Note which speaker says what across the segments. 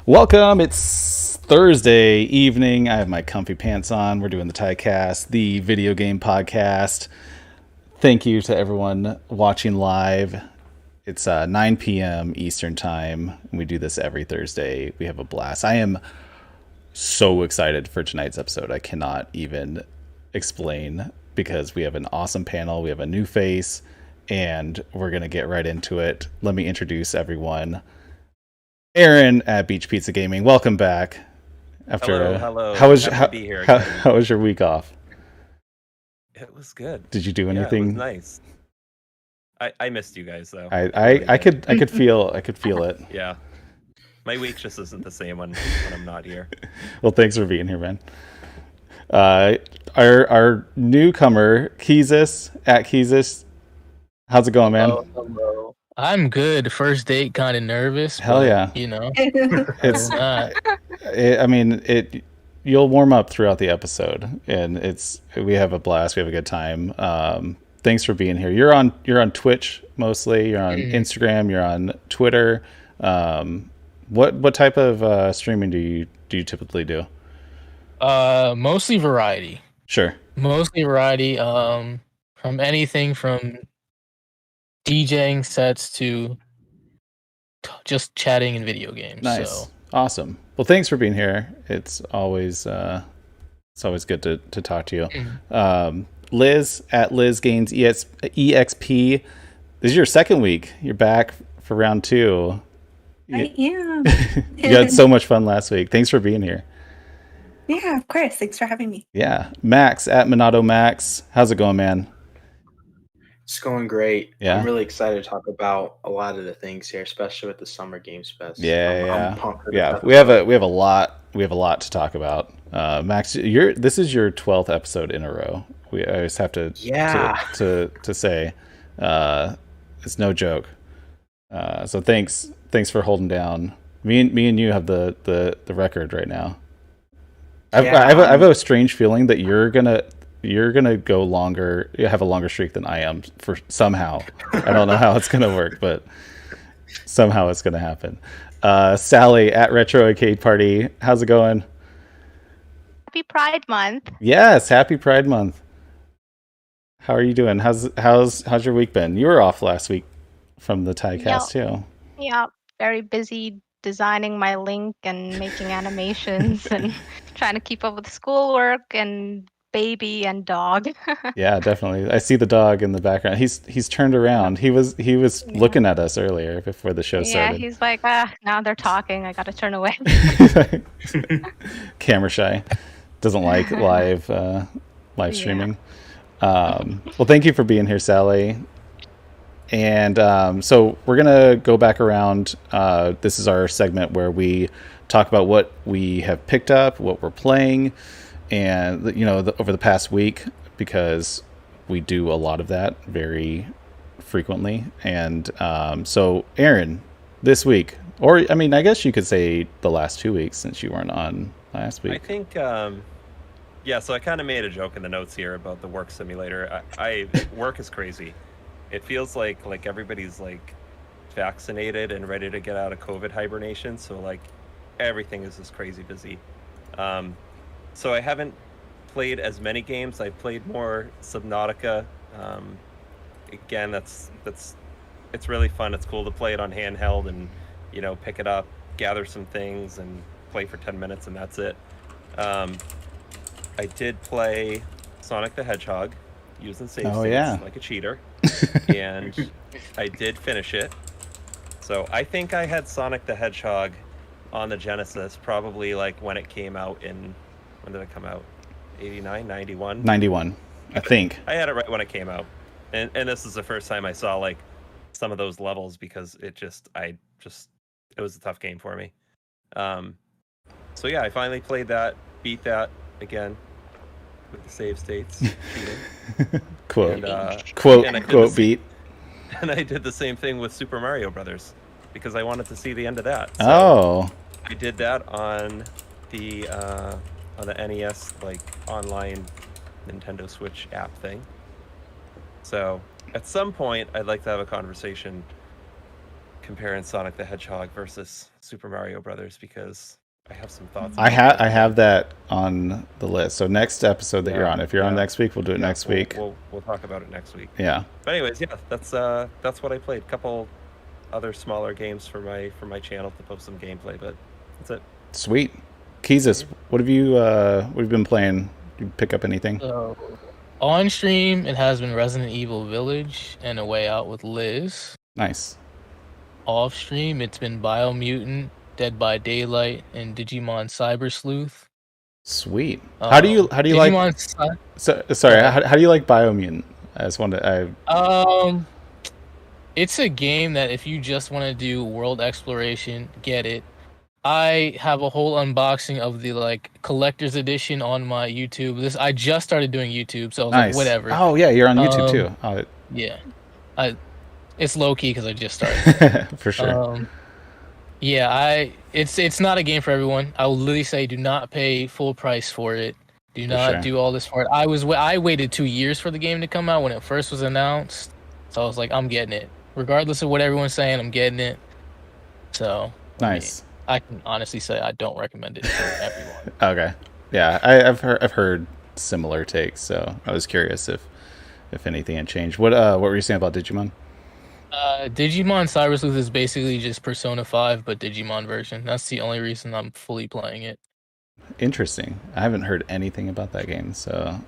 Speaker 1: Welcome. It's Thursday evening. I have my comfy pants on. We're doing the TYCAST, the video game podcast. Thank you to everyone watching live. It's 9 p.m. Eastern time, and we do this every Thursday. We have a blast. I am so excited for tonight's episode. I cannot even explain because we have an awesome panel. We have a new face, and we're going to get right into it. Let me introduce everyone. Aaron at Beach Pizza Gaming, welcome back.
Speaker 2: Hello.
Speaker 1: How was your week off?
Speaker 2: It was good.
Speaker 1: Did you do anything?
Speaker 2: It was nice. I missed you guys though.
Speaker 1: I could feel it.
Speaker 2: Yeah. My week just isn't the same when I'm not here.
Speaker 1: Well, thanks for being here, man. Our newcomer, Keezus at Keezus. How's it going, man?
Speaker 3: Hello. I'm good. First date, kind of nervous.
Speaker 1: Hell
Speaker 3: but,
Speaker 1: yeah!
Speaker 3: You know,
Speaker 1: it's not. You'll warm up throughout the episode, and we have a blast. We have a good time. Thanks for being here. You're on Twitch mostly. You're on Instagram. You're on Twitter. What type of streaming do you typically do?
Speaker 3: Mostly variety.
Speaker 1: Sure.
Speaker 3: Mostly variety. From anything from DJing sets to just chatting and video games.
Speaker 1: Nice.
Speaker 3: So.
Speaker 1: Awesome. Well, thanks for being here. It's always good to talk to you. Liz at Liz Gains EXP. This is your second week. You're back for round 2.
Speaker 4: I am.
Speaker 1: You had so much fun last week. Thanks for being here.
Speaker 4: Yeah, of course. Thanks for having me.
Speaker 1: Yeah. Max at Minato Max. How's it going, man?
Speaker 5: It's going great.
Speaker 1: Yeah?
Speaker 5: I'm really excited to talk about a lot of the things here, especially with the Summer Games Fest. I'm
Speaker 1: Yeah.
Speaker 5: pumped for this
Speaker 1: Yeah.
Speaker 5: episode.
Speaker 1: We have a lot to talk about. Max, this is your 12th episode in a row. I always have to say, it's no joke. So thanks for holding down. Me and you have the record right now. I have a strange feeling that you're gonna go longer. You have a longer streak than I am for somehow. I don't know how it's gonna work, but somehow it's gonna happen. Sally at Retro Arcade Party, how's it going?
Speaker 6: Happy Pride Month.
Speaker 1: Yes, happy Pride Month. How are you doing? How's your week been? You were off last week from the TYCAST too.
Speaker 6: Yeah, very busy designing my link and making animations and trying to keep up with schoolwork and baby and dog.
Speaker 1: Yeah, definitely. I see the dog in the background. He's turned around. He was looking at us earlier before the show started.
Speaker 6: Yeah, he's like, now they're talking. I gotta turn away.
Speaker 1: Camera shy. Doesn't like live streaming. Well, thank you for being here, Sally. And so we're gonna go back around. This is our segment where we talk about what we have picked up, what we're playing, and over the past week, because we do a lot of that very frequently. And so Aaron, this week, or I mean, I guess you could say the last 2 weeks since you weren't on last week.
Speaker 2: I think, so I kind of made a joke in the notes here about the work simulator. Work is crazy. It feels like everybody's like vaccinated and ready to get out of COVID hibernation. So like everything is just crazy busy. So I haven't played as many games. I played more Subnautica. Again, it's really fun. It's cool to play it on handheld and pick it up, gather some things, and play for 10 minutes, and that's it. I did play Sonic the Hedgehog using save states like a cheater, and I did finish it. So I think I had Sonic the Hedgehog on the Genesis probably like when it came out when did it come out? 89, 91?
Speaker 1: 91, I think.
Speaker 2: I had it right when it came out. And this is the first time I saw like some of those levels because it was a tough game for me. So yeah, I finally played that, beat that again with the save states. Cheating.
Speaker 1: Quote beat.
Speaker 2: And I did the same thing with Super Mario Brothers because I wanted to see the end of that. So I did that on the NES like online Nintendo Switch app thing. So at some point I'd like to have a conversation comparing Sonic the Hedgehog versus Super Mario Brothers because I have some thoughts.
Speaker 1: I have that on the list. So next episode that you're on, if you're on next week, we'll do it next week.
Speaker 2: We'll talk about it next week.
Speaker 1: Yeah.
Speaker 2: But anyways, yeah, that's what I played. A couple other smaller games for my channel to post some gameplay, but that's it.
Speaker 1: Sweet. Keezus, what have you been playing? Did you pick up anything?
Speaker 3: On stream, it has been Resident Evil Village and A Way Out with Liz.
Speaker 1: Nice.
Speaker 3: Off stream, it's been Biomutant, Dead by Daylight, and Digimon Cyber Sleuth.
Speaker 1: Sweet. How do you like? Sorry. How do you like Biomutant? I just wanted.
Speaker 3: It's a game that if you just want to do world exploration, get it. I have a whole unboxing of the like collector's edition on my YouTube. I just started doing YouTube, so I was like, whatever.
Speaker 1: Oh yeah, you're on YouTube too. Oh.
Speaker 3: Yeah, it's low key because I just started.
Speaker 1: For sure.
Speaker 3: It's not a game for everyone. I will literally say, do not pay full price for it. Do not do all this for it. I waited 2 years for the game to come out when it first was announced, so I was like, I'm getting it, regardless of what everyone's saying. I'm getting it. So
Speaker 1: nice.
Speaker 3: I can honestly say I don't recommend it for everyone.
Speaker 1: Okay. Yeah, I've heard similar takes, so I was curious if anything had changed. What were you saying about Digimon?
Speaker 3: Digimon Cyber Sleuth is basically just Persona 5, but Digimon version. That's the only reason I'm fully playing it.
Speaker 1: Interesting. I haven't heard anything about that game, so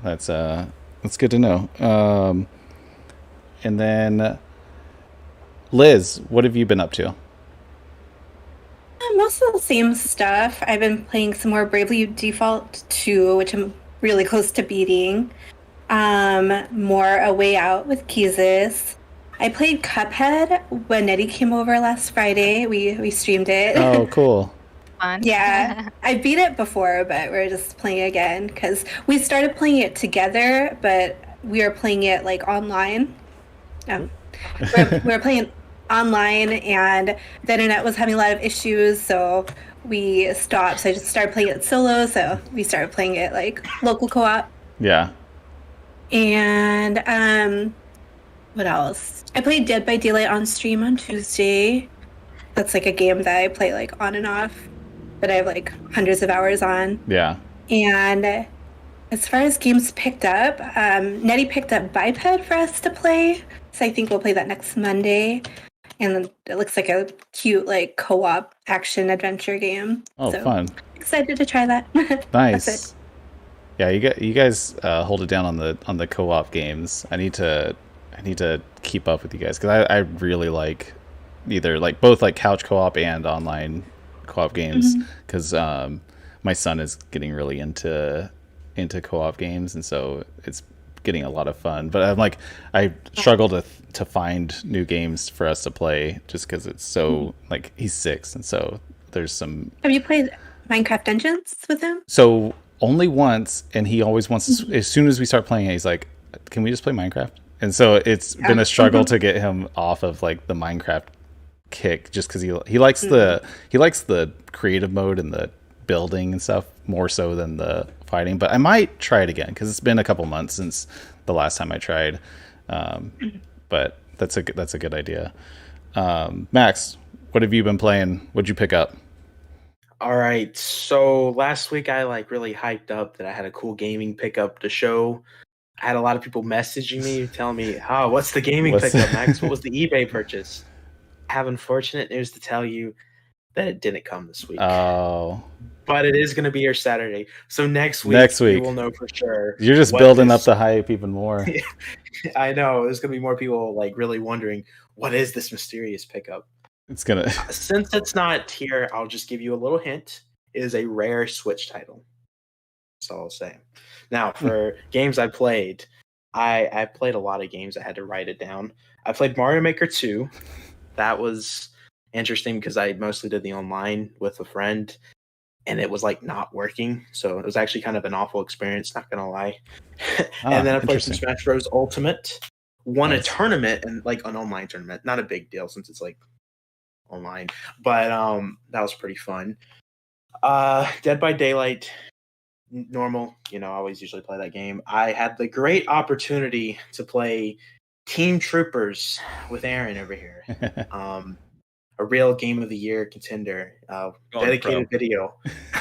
Speaker 1: that's good to know. And then Liz, what have you been up to?
Speaker 4: Most of the same stuff. I've been playing some more Bravely Default 2, which I'm really close to beating. More A Way Out with Keezus. I played Cuphead when Nettie came over last Friday. We streamed it.
Speaker 1: Oh, cool.
Speaker 6: Fun.
Speaker 4: Yeah, I beat it before, but we're just playing it again because we started playing it together, but we are playing it like online. We're playing online, and the internet was having a lot of issues, so we stopped. So I just started playing it solo. So we started playing it like local co-op.
Speaker 1: Yeah.
Speaker 4: And what else? I played Dead by Daylight on stream on Tuesday. That's like a game that I play like on and off, but I have like hundreds of hours on.
Speaker 1: Yeah.
Speaker 4: And as far as games picked up, Nettie picked up Biped for us to play. So I think we'll play that next Monday. And it looks like a cute like co-op action adventure game.
Speaker 1: Oh,
Speaker 4: so
Speaker 1: fun.
Speaker 4: Excited to try that.
Speaker 1: Nice. Yeah, you guys hold it down on the co-op games. I need to keep up with you guys because I really like either like both like couch co-op and online co-op games because my son is getting really into co-op games, and so it's getting a lot of fun. But I'm like I struggle to find new games for us to play just because it's so like he's 6, and so there's some.
Speaker 4: Have you played Minecraft Dungeons with him?
Speaker 1: So only once, and he always wants to. As soon as we start playing it, he's like, "Can we just play Minecraft?" And so it's been a struggle to get him off of like the Minecraft kick, just because he likes the creative mode and the building and stuff more so than the fighting. But I might try it again because it's been a couple months since the last time I tried. But that's a good idea. Max, what have you been playing? What'd you pick up?
Speaker 5: All right. So last week I like really hyped up that I had a cool gaming pickup to show. I had a lot of people messaging me telling me, "Oh, what's the gaming pickup, Max? What was the eBay purchase?" I have unfortunate news to tell you that it didn't come this week.
Speaker 1: Oh.
Speaker 5: But it is going to be here Saturday. So next week we will know for sure.
Speaker 1: You're just building up the hype even more.
Speaker 5: I know. There's going to be more people like really wondering, what is this mysterious pickup?
Speaker 1: It's gonna.
Speaker 5: Since it's not here, I'll just give you a little hint. It is a rare Switch title. That's all I'll say. Now, for games I played, I played a lot of games. I had to write it down. I played Mario Maker 2. That was interesting because I mostly did the online with a friend, and it was like not working. So it was actually kind of an awful experience, not gonna lie. And then I played some Smash Bros. Ultimate. Won a tournament, and like an online tournament. Not a big deal since it's like online, but that was pretty fun. Dead by Daylight, normal, I always usually play that game. I had the great opportunity to play Team Troopers with Aaron over here. A real game of the year contender. Dedicated video.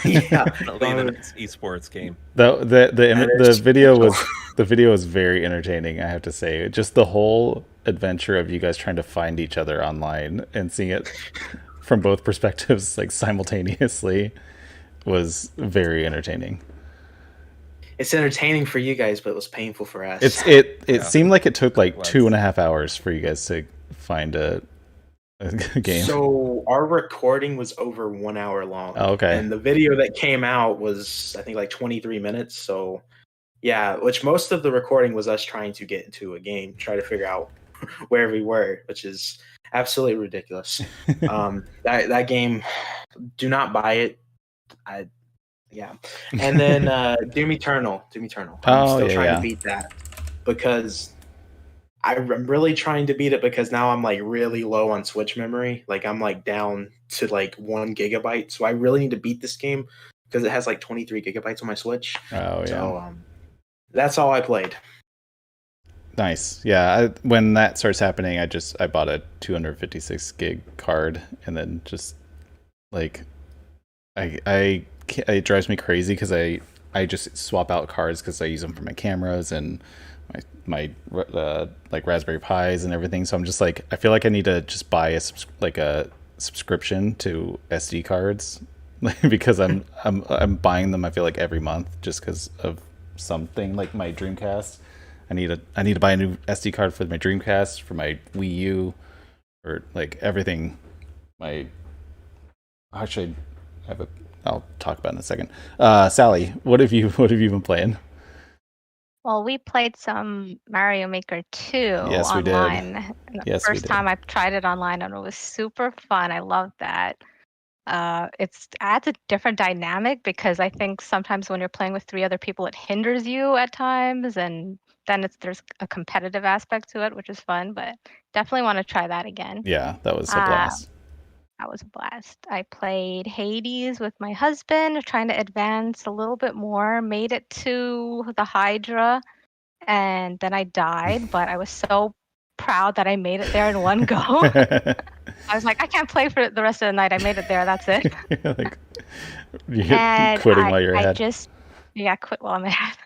Speaker 5: Yeah,
Speaker 2: it's esports game.
Speaker 1: The video was very entertaining, I have to say. Just the whole adventure of you guys trying to find each other online and seeing it from both perspectives like simultaneously was very entertaining.
Speaker 5: It's entertaining for you guys, but it was painful for us.
Speaker 1: It seemed like it took like 2.5 hours for you guys to find a game.
Speaker 5: So our recording was over 1 hour long.
Speaker 1: Oh, okay.
Speaker 5: And the video that came out was, I think, like 23 minutes. So yeah, which most of the recording was us trying to get into a game, try to figure out where we were, which is absolutely ridiculous. That game, do not buy it. Yeah. And then Doom Eternal. I'm still trying to beat that because I'm really trying to beat it because now I'm like really low on Switch memory. Like I'm like down to like 1 gigabyte. So I really need to beat this game because it has like 23 gigabytes on my Switch.
Speaker 1: Oh yeah.
Speaker 5: So that's all I played.
Speaker 1: Nice. Yeah. When that starts happening, I bought a 256 gig card, and then just like it drives me crazy because I just swap out cards because I use them for my cameras and my like Raspberry Pis and everything. So I'm just like, I feel like I need to just buy a subscription to SD cards because I'm buying them. I feel like every month just because of something like my Dreamcast. I need to buy a new SD card for my Dreamcast, for my Wii U, or like everything. Actually, I'll talk about it in a second. Sally, what have you been playing?
Speaker 6: Well, we played some Mario Maker 2
Speaker 1: Yes, we did.
Speaker 6: online. And the
Speaker 1: Yes, we
Speaker 6: first
Speaker 1: did.
Speaker 6: time I tried it online, and it was super fun. I loved that. It adds a different dynamic because I think sometimes when you're playing with 3 other people, it hinders you at times, and then there's a competitive aspect to it, which is fun. But definitely want to try that again.
Speaker 1: Yeah, that was a
Speaker 6: Uh,
Speaker 1: blast.
Speaker 6: That was a blast. I played Hades with my husband, trying to advance a little bit more. Made it to the Hydra, and then I died, but I was so proud that I made it there in one go. I was like, I can't play for the rest of the night. I made it there. That's it.
Speaker 1: Like, you're
Speaker 6: And
Speaker 1: quitting while you're
Speaker 6: I
Speaker 1: ahead.
Speaker 6: quit while I'm ahead.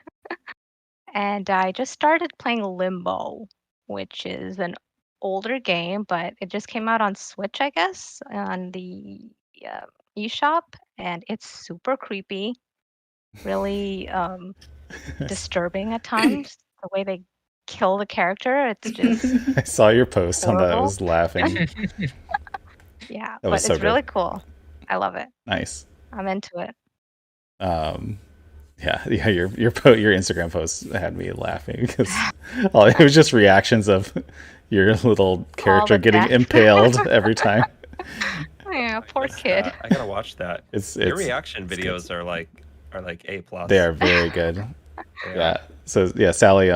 Speaker 6: And I just started playing Limbo, which is an older game, but it just came out on Switch, I guess, on the eShop, and it's super creepy, really disturbing at times. The way they kill the character, it's just
Speaker 1: I saw your post on that. I
Speaker 6: horrible.
Speaker 1: was laughing.
Speaker 6: Yeah,
Speaker 1: That
Speaker 6: but
Speaker 1: was so
Speaker 6: it's really
Speaker 1: good.
Speaker 6: cool. I love it.
Speaker 1: Nice.
Speaker 6: I'm into it.
Speaker 1: Yeah. Your Instagram post had me laughing because it was just reactions of your little character
Speaker 6: the
Speaker 1: getting
Speaker 6: death.
Speaker 1: impaled every time.
Speaker 6: Yeah, poor
Speaker 2: Missed
Speaker 6: kid.
Speaker 2: that. I gotta watch that.
Speaker 1: It's
Speaker 2: Your reaction
Speaker 1: it's
Speaker 2: videos are like A+.
Speaker 1: They are very good.
Speaker 2: They
Speaker 1: Yeah.
Speaker 2: are.
Speaker 1: So yeah, Sally,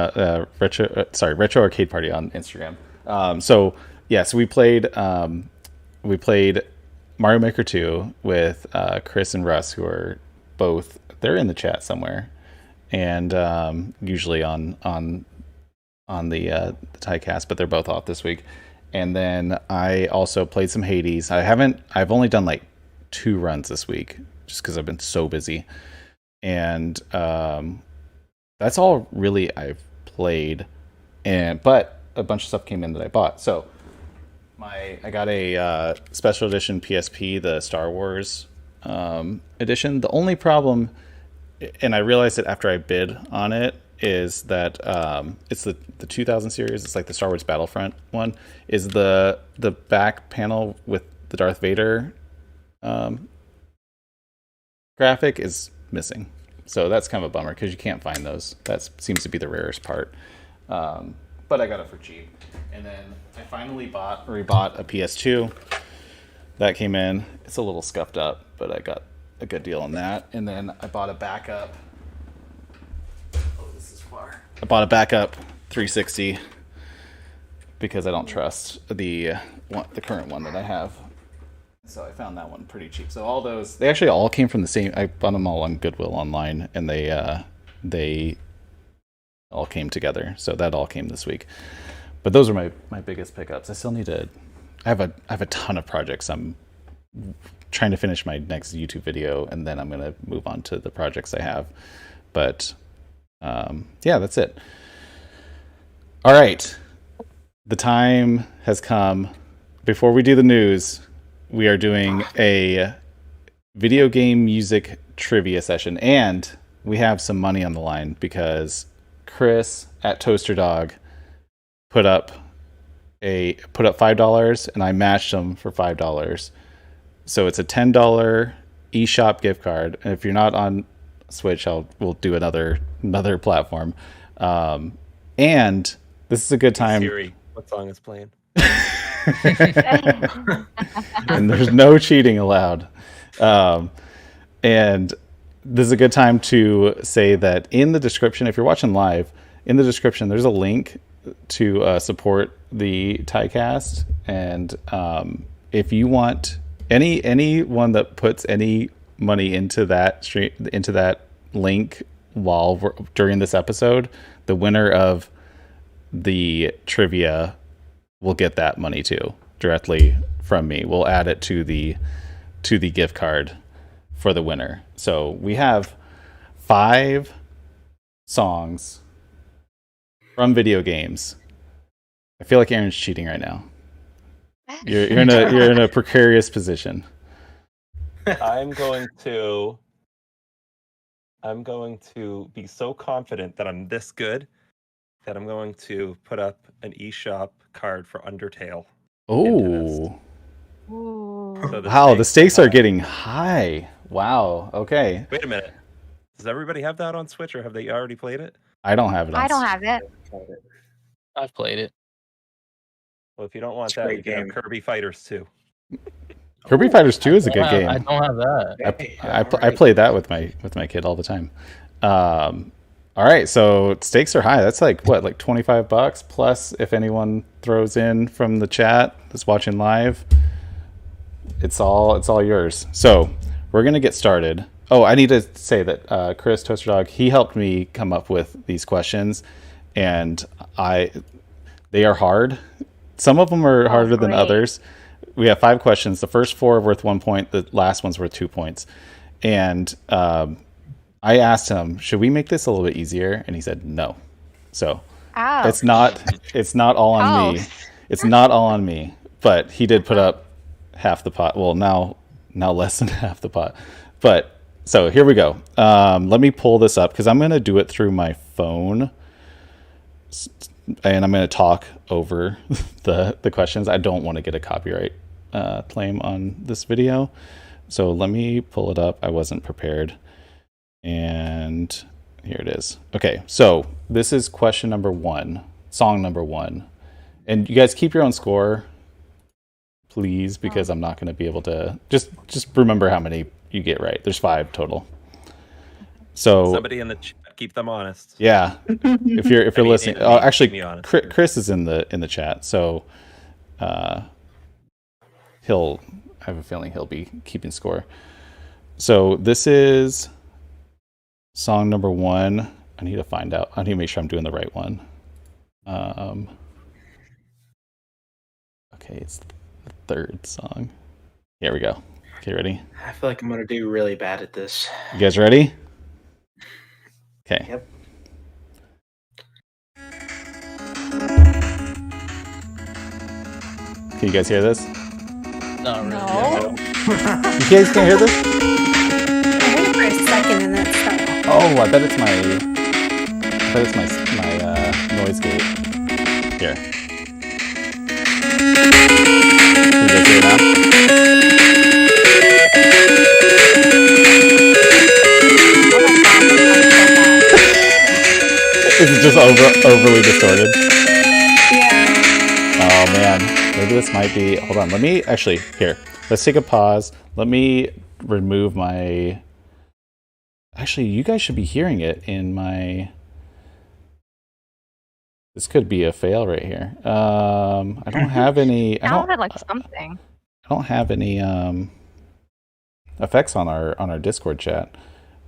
Speaker 1: Retro Arcade Party on Instagram. So we played Mario Maker 2 with Chris and Russ, who are they're in the chat somewhere, and usually on the TYCAST, but they're both off this week. And then I also played some Hades. I've only done like 2 runs this week, just because I've been so busy, and that's all really I've played. But a bunch of stuff came in that I bought. So I got a special edition PSP, the Star Wars edition. The only problem, and I realized it after I bid on it, is that it's the 2000 series. It's like the Star Wars Battlefront one. Is the back panel with the Darth Vader graphic is missing. So that's kind of a bummer because you can't find those. That seems to be the rarest part. But I got it for cheap. And then I finally rebought a PS2. That came in. It's a little scuffed up, but I got a good deal on that. And then I bought a backup. Oh, this is far. I bought a backup 360 because I don't trust the current one that I have. So I found that one pretty cheap. So all those, they actually all came from the same. I bought them all on Goodwill online, and they all came together. So that all came this week. But those are my biggest pickups. I still need to. I have a ton of projects. I'm trying to finish my next YouTube video, and then I'm gonna move on to the projects I have. But yeah, that's it. All right, the time has come. Before we do the news, we are doing a video game music trivia session, and we have some money on the line because Chris at Toaster Dog put up $5, and I matched them for $5. So it's a $10 eShop gift card, and if you're not on Switch, we'll do another platform. And this is a good time.
Speaker 2: Siri, what song is playing?
Speaker 1: And there's no cheating allowed. And this is a good time to say that in the description, if you're watching live, in the description, there's a link to support the TYCAST. And if you want anyone that puts any money into that link during this episode, the winner of the trivia will get that money too, directly from me. We'll add it to the gift card for the winner. So we have 5 songs from video games. I feel like Aaron's cheating right now. You're in a precarious position.
Speaker 2: I'm going to be so confident that I'm this good that I'm going to put up an eShop card for Undertale.
Speaker 1: Oh.
Speaker 6: Ooh.
Speaker 1: Wow, the stakes are getting high. Wow. Okay.
Speaker 2: Wait a minute. Does everybody have that on Switch, or have they already played it?
Speaker 1: I don't have it.
Speaker 6: I don't have it.
Speaker 3: I've played it.
Speaker 2: Well, if you don't want
Speaker 5: It's a
Speaker 2: that,
Speaker 5: great
Speaker 2: you can have
Speaker 5: game.
Speaker 2: Kirby Fighters 2.
Speaker 1: Kirby Fighters 2 is a good game.
Speaker 3: I don't have that.
Speaker 1: I play that with my kid all the time. All right, so stakes are high. That's like what, like $25 plus if anyone throws in from the chat that's watching live. It's all yours. So we're gonna get started. Oh, I need to say that Chris Toaster Dog, he helped me come up with these questions, and they are hard. Some of them are harder than others. We have 5 questions. The first 4 are worth 1 point. The last one's worth 2 points. And I asked him, should we make this a little bit easier? And he said no. So it's not all on me. It's not all on me. But he did put up half the pot. Well, now less than half the pot. But so here we go. Let me pull this up because I'm going to do it through my phone. And I'm going to talk over the questions. I don't want to get a copyright claim on this video. So let me pull it up. I wasn't prepared. And here it is. Okay, so this is question number 1, song number 1. And you guys keep your own score, please, because I'm not going to be able to... Just remember how many you get right. There's 5 total. So
Speaker 2: somebody in the chat, keep them honest.
Speaker 1: Yeah, if you're listening. Actually, Chris is in the chat, so I have a feeling he'll be keeping score. So this is song number 1. I need to find out. I need to make sure I'm doing the right one. Okay, it's the 3rd song. Here we go. Okay, ready?
Speaker 5: I feel like I'm gonna do really bad at this.
Speaker 1: You guys ready? Okay.
Speaker 5: Yep.
Speaker 1: Can you guys hear this?
Speaker 3: Not really.
Speaker 6: No.
Speaker 1: You guys can't hear this?
Speaker 4: I heard it for a second and then it stopped.
Speaker 1: Oh, I bet it's my noise gate. Here. Can you guys hear it now? Is it just overly distorted?
Speaker 4: Yeah.
Speaker 1: Oh man, maybe this might be. Hold on, let me actually here. Let's take a pause. Let me remove my. Actually, you guys should be hearing it in my. This could be a fail right here. I don't have any.
Speaker 6: Sounded like something.
Speaker 1: I don't have any effects on our Discord chat,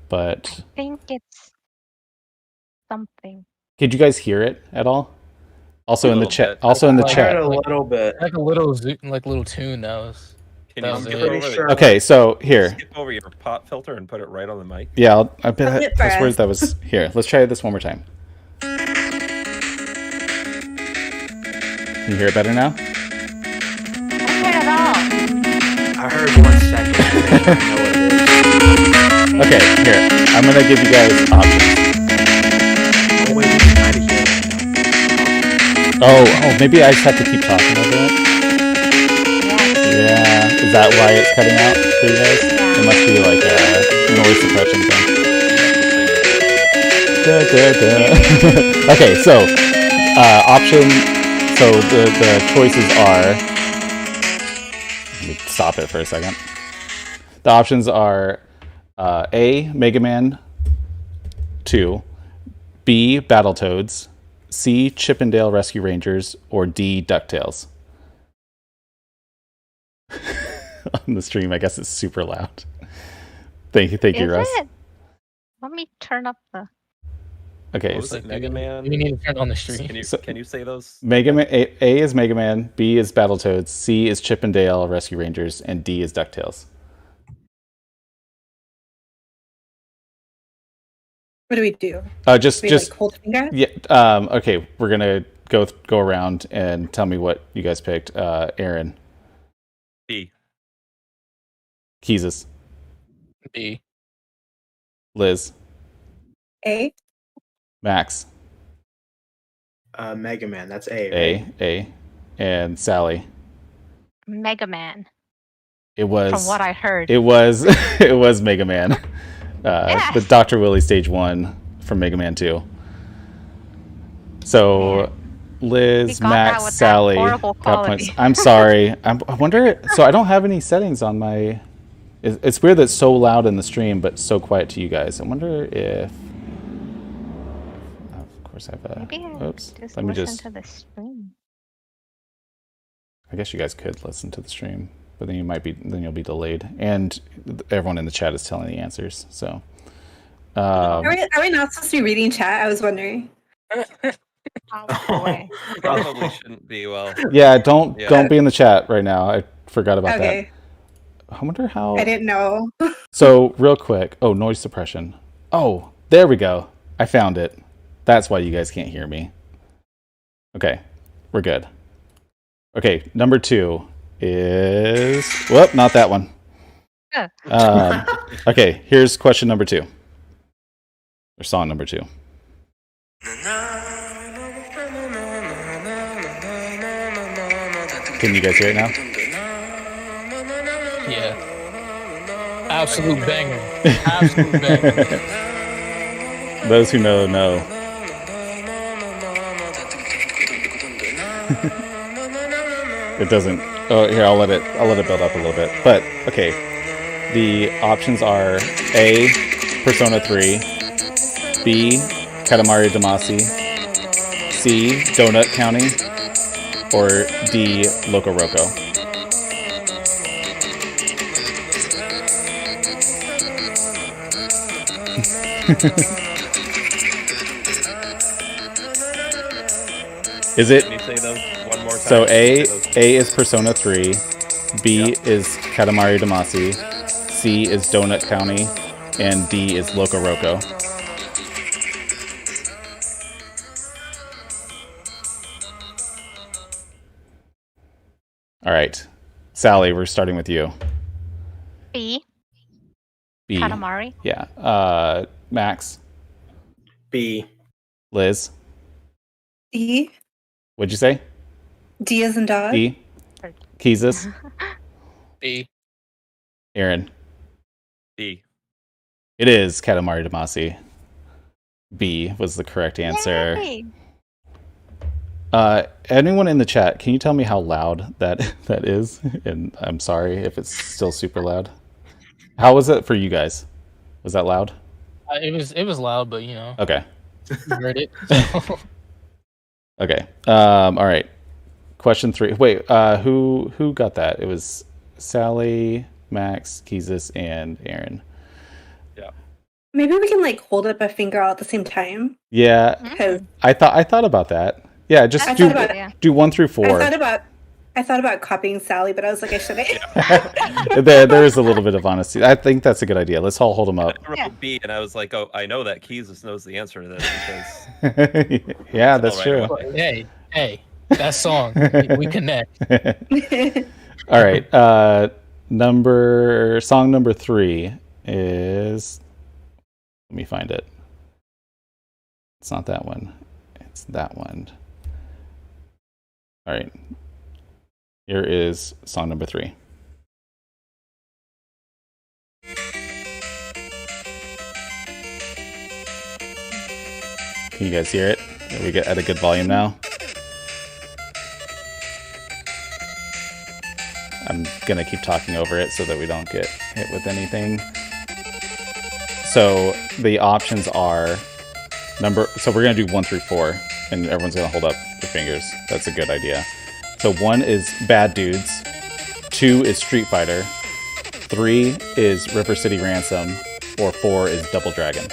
Speaker 1: but
Speaker 6: I think it's something.
Speaker 1: Could you guys hear it at all? Also in the chat.
Speaker 2: Bit.
Speaker 1: Also in the
Speaker 5: I
Speaker 1: chat.
Speaker 5: heard a little bit.
Speaker 3: Like a little tune that was.
Speaker 2: Can
Speaker 3: That
Speaker 2: you
Speaker 3: was
Speaker 2: skip
Speaker 3: it.
Speaker 2: over
Speaker 5: Pretty sure.
Speaker 1: Okay, so here.
Speaker 2: skip over your pop filter and put it right on the mic?
Speaker 1: Yeah, I bet
Speaker 4: I'll hit
Speaker 1: that's where
Speaker 4: first.
Speaker 1: that was. Here, let's try this one more time. Can you hear it better now?
Speaker 6: I don't hear it at all.
Speaker 5: I heard 1 second. I know what it is.
Speaker 1: Okay, here. I'm gonna give you guys options.
Speaker 5: Oh wait, you can kind of hear it.
Speaker 1: Oh, maybe I just have to keep talking over it. Yeah, is that why it's cutting out for you guys? It must be like a noise suppression thing. Okay, so option. So the choices are. Let me stop it for a second. The options are A, Mega Man 2, B, Battletoads, C, Chippendale Rescue Rangers, or D, DuckTales. On the stream, I guess it's super loud. Thank you, Russ.
Speaker 6: Is it? Let me turn up the.
Speaker 1: Okay,
Speaker 2: What was it, Mega Man?
Speaker 3: We need to turn on the stream.
Speaker 2: Can you say those?
Speaker 1: Mega Man A is Mega Man, B is Battletoads, C is Chippendale Rescue Rangers, and D is DuckTales.
Speaker 4: What do we do?
Speaker 1: Just
Speaker 4: Like hold finger?
Speaker 1: yeah. Okay, we're gonna go around and tell me what you guys picked. Aaron,
Speaker 2: B.
Speaker 1: Keezus,
Speaker 3: B.
Speaker 1: Liz,
Speaker 4: A.
Speaker 1: Max,
Speaker 5: Mega Man, that's A, right?
Speaker 1: A, and Sally.
Speaker 6: Mega Man.
Speaker 1: It was
Speaker 6: From what I heard.
Speaker 1: It was Mega Man.
Speaker 6: Yes.
Speaker 1: The Dr. Willy Stage 1 from Mega Man 2. So Liz,
Speaker 6: got that
Speaker 1: Max,
Speaker 6: with that
Speaker 1: Sally
Speaker 6: horrible
Speaker 1: got points.
Speaker 6: quality.
Speaker 1: I'm sorry. I wonder. So I don't have any settings on my. It's weird that it's so loud in the stream, but so quiet to you guys. I wonder if. Of course, I have a.
Speaker 6: Maybe
Speaker 1: Oops.
Speaker 6: just
Speaker 1: Let me
Speaker 6: listen
Speaker 1: just.
Speaker 6: to the stream.
Speaker 1: I guess you guys could listen to the stream, but then you'll be delayed, and everyone in the chat is telling the answers. So.
Speaker 4: Are we not supposed to be reading chat? I was wondering.
Speaker 2: Probably shouldn't be. Well,
Speaker 1: yeah, don't be in the chat right now. I forgot about that. I wonder how.
Speaker 4: I didn't know.
Speaker 1: So real quick. Oh, noise suppression. Oh, there we go. I found it. That's why you guys can't hear me. Okay, we're good. Okay, number 2 is whoop, not that one. Okay, here's question number 2. Or song number 2. Can you guys hear it now?
Speaker 3: Yeah. Absolute banger. Absolute banger.
Speaker 1: Those who know, know. It doesn't. Oh, here, I'll let it build up a little bit. But okay, the options are A, Persona 3, B, Katamari Damacy, C, Donut County, or D, Loco Roco. Is it?
Speaker 2: Can you say those one more time?
Speaker 1: So A is Persona 3, B is Katamari Damacy, C is Donut County, and D is Loco Roco. All right, Sally, we're starting with you.
Speaker 6: B.
Speaker 1: B.
Speaker 6: Katamari.
Speaker 1: Yeah. Max.
Speaker 5: B.
Speaker 1: Liz.
Speaker 4: D.
Speaker 1: What'd you say?
Speaker 4: D as in dog.
Speaker 1: D. Keezus.
Speaker 3: B.
Speaker 1: Aaron.
Speaker 2: B.
Speaker 1: It is Katamari Damacy. B was the correct answer.
Speaker 6: Yay.
Speaker 1: Anyone in the chat, can you tell me how loud that is? And I'm sorry if it's still super loud. How was it for you guys? Was that loud?
Speaker 3: It was loud, but you know.
Speaker 1: Okay.
Speaker 3: You heard it.
Speaker 1: Okay. All right. Question 3. Wait. Who got that? It was Sally, Max, Keezus, and Aaron.
Speaker 2: Yeah.
Speaker 4: Maybe we can like hold up a finger all at the same time.
Speaker 1: Yeah.
Speaker 4: Because
Speaker 1: I thought about that. Yeah. Just do 1 through 4.
Speaker 4: I thought about copying Sally, but I was like, I shouldn't.
Speaker 1: There is a little bit of honesty. I think that's a good idea. Let's all hold them up.
Speaker 2: I wrote B, and I was like, oh, I know that Keezus knows the answer to this because.
Speaker 1: Yeah, that's true.
Speaker 3: Hey, that song. We connect.
Speaker 1: All right. Song number 3 is. Let me find it. It's not that one. It's that one. All right. Here is song number 3. Can you guys hear it? Are we at a good volume now? I'm gonna keep talking over it so that we don't get hit with anything. So the options are so we're gonna do 1 through 4, and everyone's gonna hold up their fingers. That's a good idea. So 1 is Bad Dudes, 2 is Street Fighter, 3 is River City Ransom, or 4 is Double Dragon.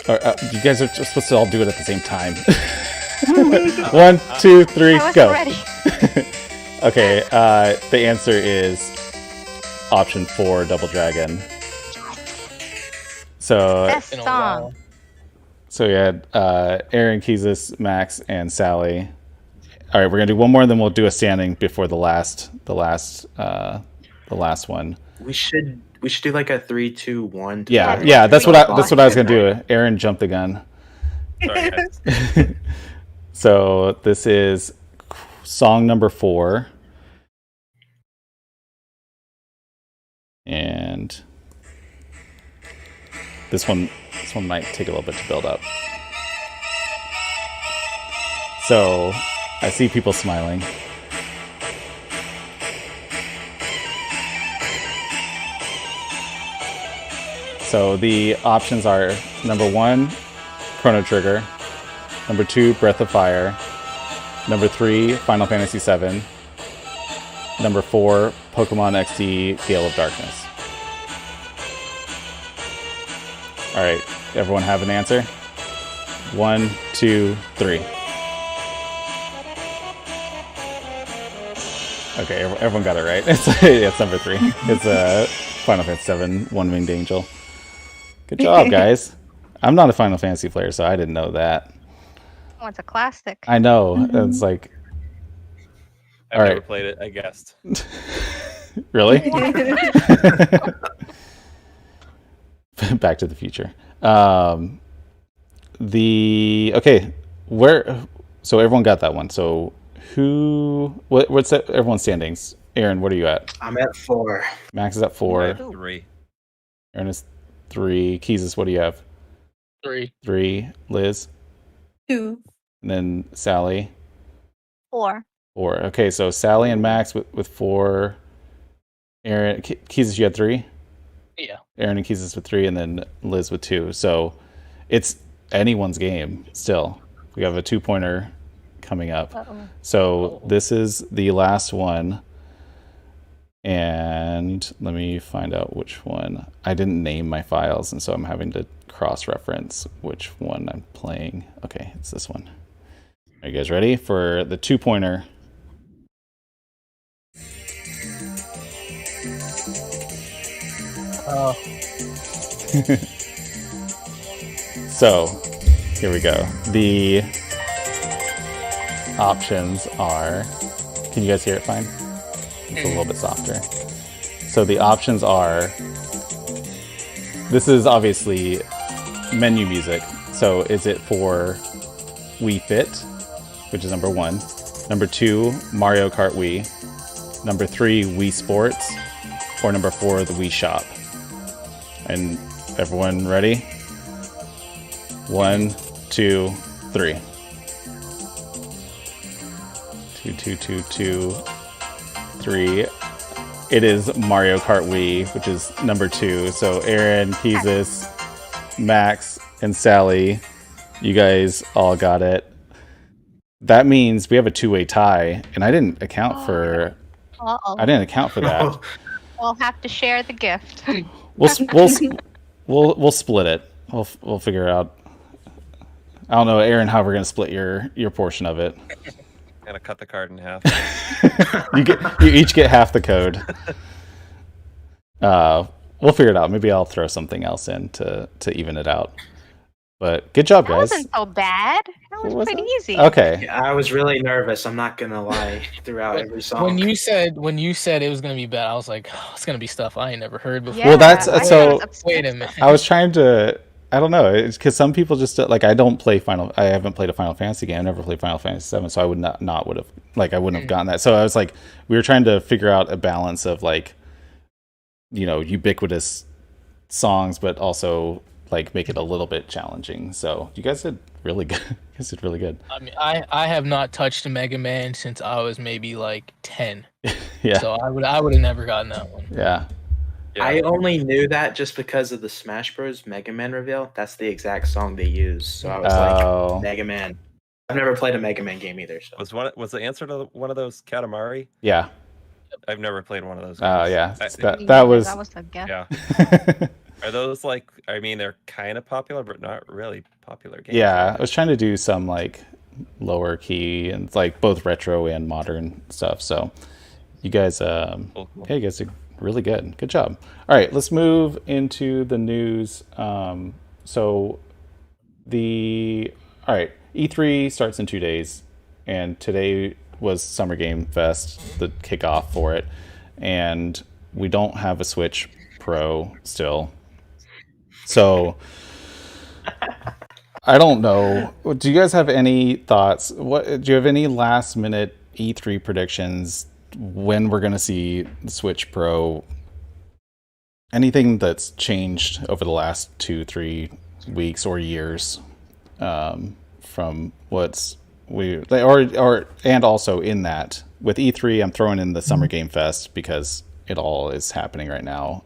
Speaker 1: You guys are just supposed to all do it at the same time. 1, 2, 3, go. Okay, the answer is option 4, Double Dragon. So
Speaker 6: Best song.
Speaker 1: So we had Aaron, Keezus, Max, and Sally. All right, we're gonna do one more, and then we'll do a standing before the last one.
Speaker 5: We should do like a 3, 2, 1.
Speaker 1: Yeah. That's what I was gonna do. Aaron jumped the gun.
Speaker 2: Sorry, guys.
Speaker 1: So this is song number 4, and This one might take a little bit to build up. So, I see people smiling. So the options are number 1, Chrono Trigger. Number 2, Breath of Fire. Number 3, Final Fantasy VII. Number 4, Pokemon XD Gale of Darkness. Alright, everyone have an answer? 1, 2, 3. Okay, everyone got it right. It's number 3. It's Final Fantasy VII, One Winged Angel. Good job, guys. I'm not a Final Fantasy player, so I didn't know that.
Speaker 6: Oh, it's a classic.
Speaker 1: I know. It's like...
Speaker 2: I've never played it, I guessed.
Speaker 1: Really? Back to the Future. Okay, where... So everyone got that one. So what's that, everyone's standings? Aaron, what are you at?
Speaker 5: I'm at 4.
Speaker 1: Max is at 4.
Speaker 2: 3.
Speaker 1: Aaron is 3. Keezus, what do you have?
Speaker 3: 3.
Speaker 1: 3. Liz?
Speaker 4: 2.
Speaker 1: And then Sally?
Speaker 6: 4.
Speaker 1: 4. Okay, so Sally and Max with 4. Aaron, Keezus, you had 3?
Speaker 3: Yeah.
Speaker 1: Aaron and Keezus with 3, and then Liz with 2. So it's anyone's game still. We have a 2-pointer coming up. So this is the last one. And let me find out which one. I didn't name my files, and so I'm having to cross-reference which one I'm playing. Okay, it's this one. Are you guys ready for the 2-pointer?
Speaker 3: Oh.
Speaker 1: So, here we go. The options are... Can you guys hear it fine? It's a little bit softer. So the options are... This is obviously menu music. So is it for Wii Fit, which is number 1. Number 2, Mario Kart Wii. Number 3, Wii Sports. Or number 4, the Wii Shop. And everyone ready? 1, 2, 3. 2, 2, 2, 2, 3. It is Mario Kart Wii, which is number 2. So Aaron, Keezus, Max, and Sally, you guys all got it. That means we have a 2-way tie, and I didn't account for. I didn't account for that.
Speaker 6: We'll have to share the gift.
Speaker 1: We'll split it. We'll figure it out. I don't know, Aaron, how we're gonna split your portion of it.
Speaker 2: Gonna cut the card in half.
Speaker 1: You each get half the code. We'll figure it out. Maybe I'll throw something else in to even it out. But good job, guys.
Speaker 6: That wasn't so bad. That was pretty easy.
Speaker 1: Okay.
Speaker 5: Yeah, I was really nervous. I'm not gonna lie. Throughout every song.
Speaker 3: When you said it was gonna be bad, I was like, oh, it's gonna be stuff I ain't never heard before.
Speaker 6: Yeah,
Speaker 1: Well, that's so.
Speaker 3: Wait a minute.
Speaker 1: I was trying to. I don't know. It's because some people just like I don't play Final. I haven't played a Final Fantasy game. I never played Final Fantasy VII, so I would not would have like I wouldn't have gotten that. So I was like, we were trying to figure out a balance of like, ubiquitous songs, but also like make it a little bit challenging. So you guys did really good. You guys did really good.
Speaker 3: I mean, I have not touched a Mega Man since I was maybe like 10.
Speaker 1: Yeah.
Speaker 3: So I would have never gotten that one.
Speaker 1: Yeah.
Speaker 5: I only knew that just because of the Smash Bros. Mega Man reveal. That's the exact song they use. So I was like, Mega Man. I've never played a Mega Man game either. So
Speaker 2: Was the answer to one of those Katamari?
Speaker 1: Yeah.
Speaker 2: I've never played one of those.
Speaker 1: Yeah.
Speaker 6: That
Speaker 1: was
Speaker 6: the guess.
Speaker 2: Yeah. Are those like? I mean, they're kind of popular, but not really popular games.
Speaker 1: Yeah. I was trying to do some like lower key and like both retro and modern stuff. So you guys,
Speaker 2: Cool.
Speaker 1: hey, you guys did really good. Good job. All right, let's move into the news. So E3 starts in 2 days, and today was Summer Game Fest, the kickoff for it, and we don't have a Switch Pro still. So I don't know. Do you guys have any thoughts? Do you have any last minute E3 predictions when we're going to see the Switch Pro anything that's changed over the last 2-3 weeks or years from what's and also in that with E3, I'm throwing in the Summer Game Fest because it all is happening right now.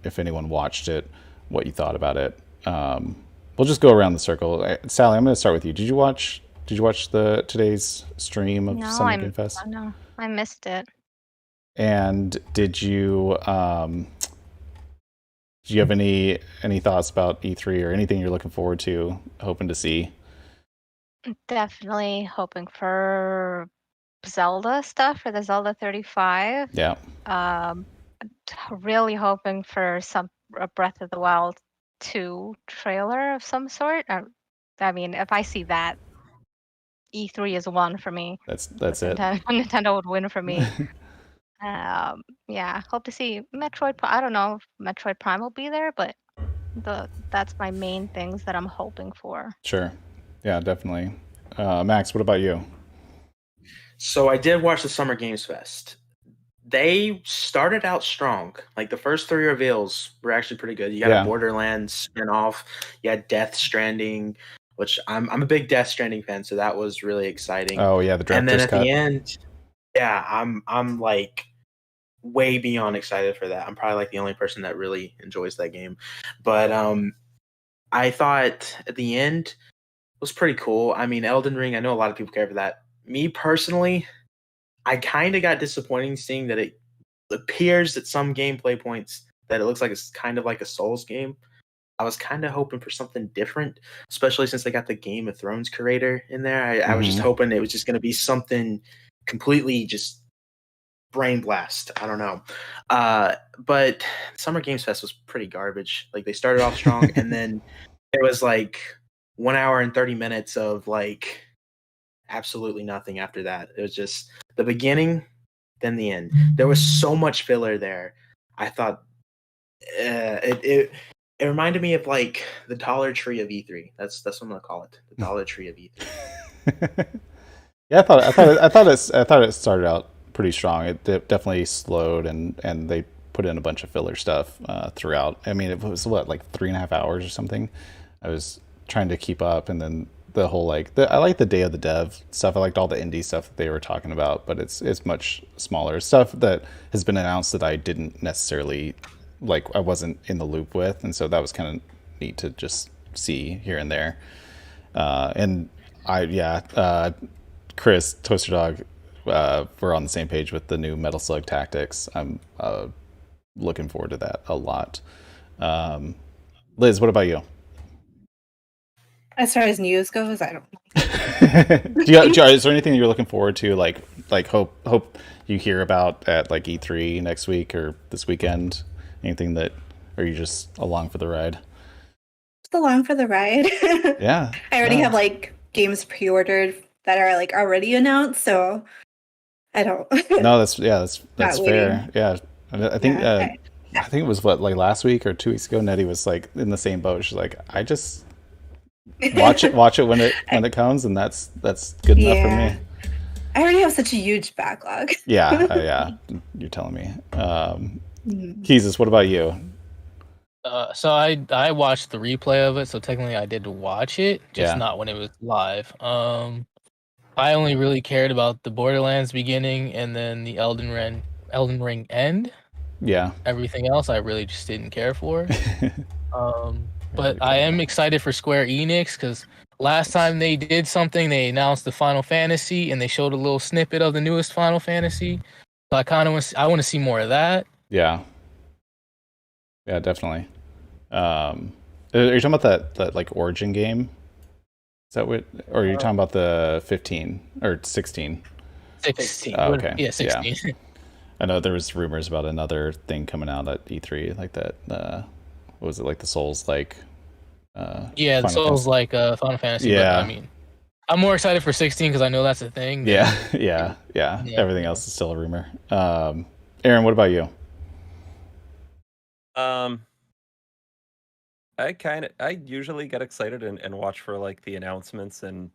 Speaker 1: If anyone watched it, what you thought about it. We'll just go around the circle. Sally, I'm going to start with you. Did you watch the today's stream of Summer Game Fest?
Speaker 6: No, I missed it.
Speaker 1: And did you have any thoughts about E3 or anything you're looking forward to, hoping to see?
Speaker 6: Definitely hoping for Zelda stuff for the Zelda 35.
Speaker 1: Yeah.
Speaker 6: Really hoping for a Breath of the Wild 2 trailer of some sort. I mean, if I see that, E3 is one for me.
Speaker 1: That's it.
Speaker 6: Nintendo would win for me. Yeah, hope to see Metroid. I don't know if Metroid Prime will be there, but that's my main things that I'm hoping for.
Speaker 1: Sure. Yeah, definitely. Max, what about you?
Speaker 5: So I did watch the Summer Games Fest. They started out strong. Like the first 3 reveals were actually pretty good. You got a Borderlands spinoff. You had Death Stranding, which I'm a big Death Stranding fan, so that was really exciting.
Speaker 1: Oh yeah, the director's cut.
Speaker 5: And then at the end, yeah, I'm like way beyond excited for that. I'm probably like the only person that really enjoys that game. But I thought at the end was pretty cool. I mean, Elden Ring, I know a lot of people care for that. Me personally, I kind of got disappointing seeing that it appears at some gameplay points that it looks like it's kind of like a Souls game. I was kind of hoping for something different, especially since they got the Game of Thrones creator in there. I was just hoping it was just going to be something completely just brain blast. I don't know. But Summer Games Fest was pretty garbage. Like they started off strong and then it was like 1 hour and 30 minutes of like absolutely nothing after that. It was just the beginning, then the end. There was so much filler there. I thought it reminded me of like the Dollar Tree of E3. That's what I'm gonna call it. The Dollar Tree of E3.
Speaker 1: Yeah, I thought it started out pretty strong. It definitely slowed and they put in a bunch of filler stuff throughout. I mean, it was like 3.5 hours or something. I was trying to keep up, and then the whole I like the Day of the Dev stuff. I liked all the indie stuff that they were talking about, but it's much smaller stuff that has been announced that I didn't necessarily I wasn't in the loop with, and so that was kind of neat to just see here and there. Chris Toaster Dog, we're on the same page with the new Metal Slug Tactics. I'm looking forward to that a lot. Liz, what about you?
Speaker 4: As far as news goes, I don't know.
Speaker 1: Is there anything you're looking forward to? Like hope you hear about at like E3 next week or this weekend? Anything that, or are you just along for the ride?
Speaker 4: Just along for the ride.
Speaker 1: Yeah.
Speaker 4: I already have like games pre-ordered that are like already announced, so I don't.
Speaker 1: No, that's fair. Yeah, I think I think it was like last week or 2 weeks ago. Nettie was like in the same boat. She's like, I just watch it when it comes, and that's good enough for me.
Speaker 4: I already have such a huge backlog.
Speaker 1: Yeah, you're telling me. Jesus, what about you?
Speaker 3: So I watched the replay of it, so technically I did watch it, just not when it was live. I only really cared about the Borderlands beginning and then the Elden Ring end.
Speaker 1: Yeah.
Speaker 3: Everything else I really just didn't care for. But I am excited for Square Enix because last time they did something, they announced the Final Fantasy and they showed a little snippet of the newest Final Fantasy. So I want to see more of that.
Speaker 1: Yeah. Yeah, definitely. Are you talking about that like Origin game? Is that what, or are you talking about the 15 or 16?
Speaker 3: 16.
Speaker 1: Oh, okay.
Speaker 3: Yeah, 16.
Speaker 1: Yeah. I know there was rumors about another thing coming out at E3 like that. What was it, like the Souls like?
Speaker 3: Yeah, the Souls like Final Fantasy.
Speaker 1: Yeah.
Speaker 3: But, I mean, I'm more excited for 16 because I know that's a thing.
Speaker 1: Yeah. Everything else is still a rumor. Aaron, what about you?
Speaker 2: I usually get excited and watch for like the announcements, and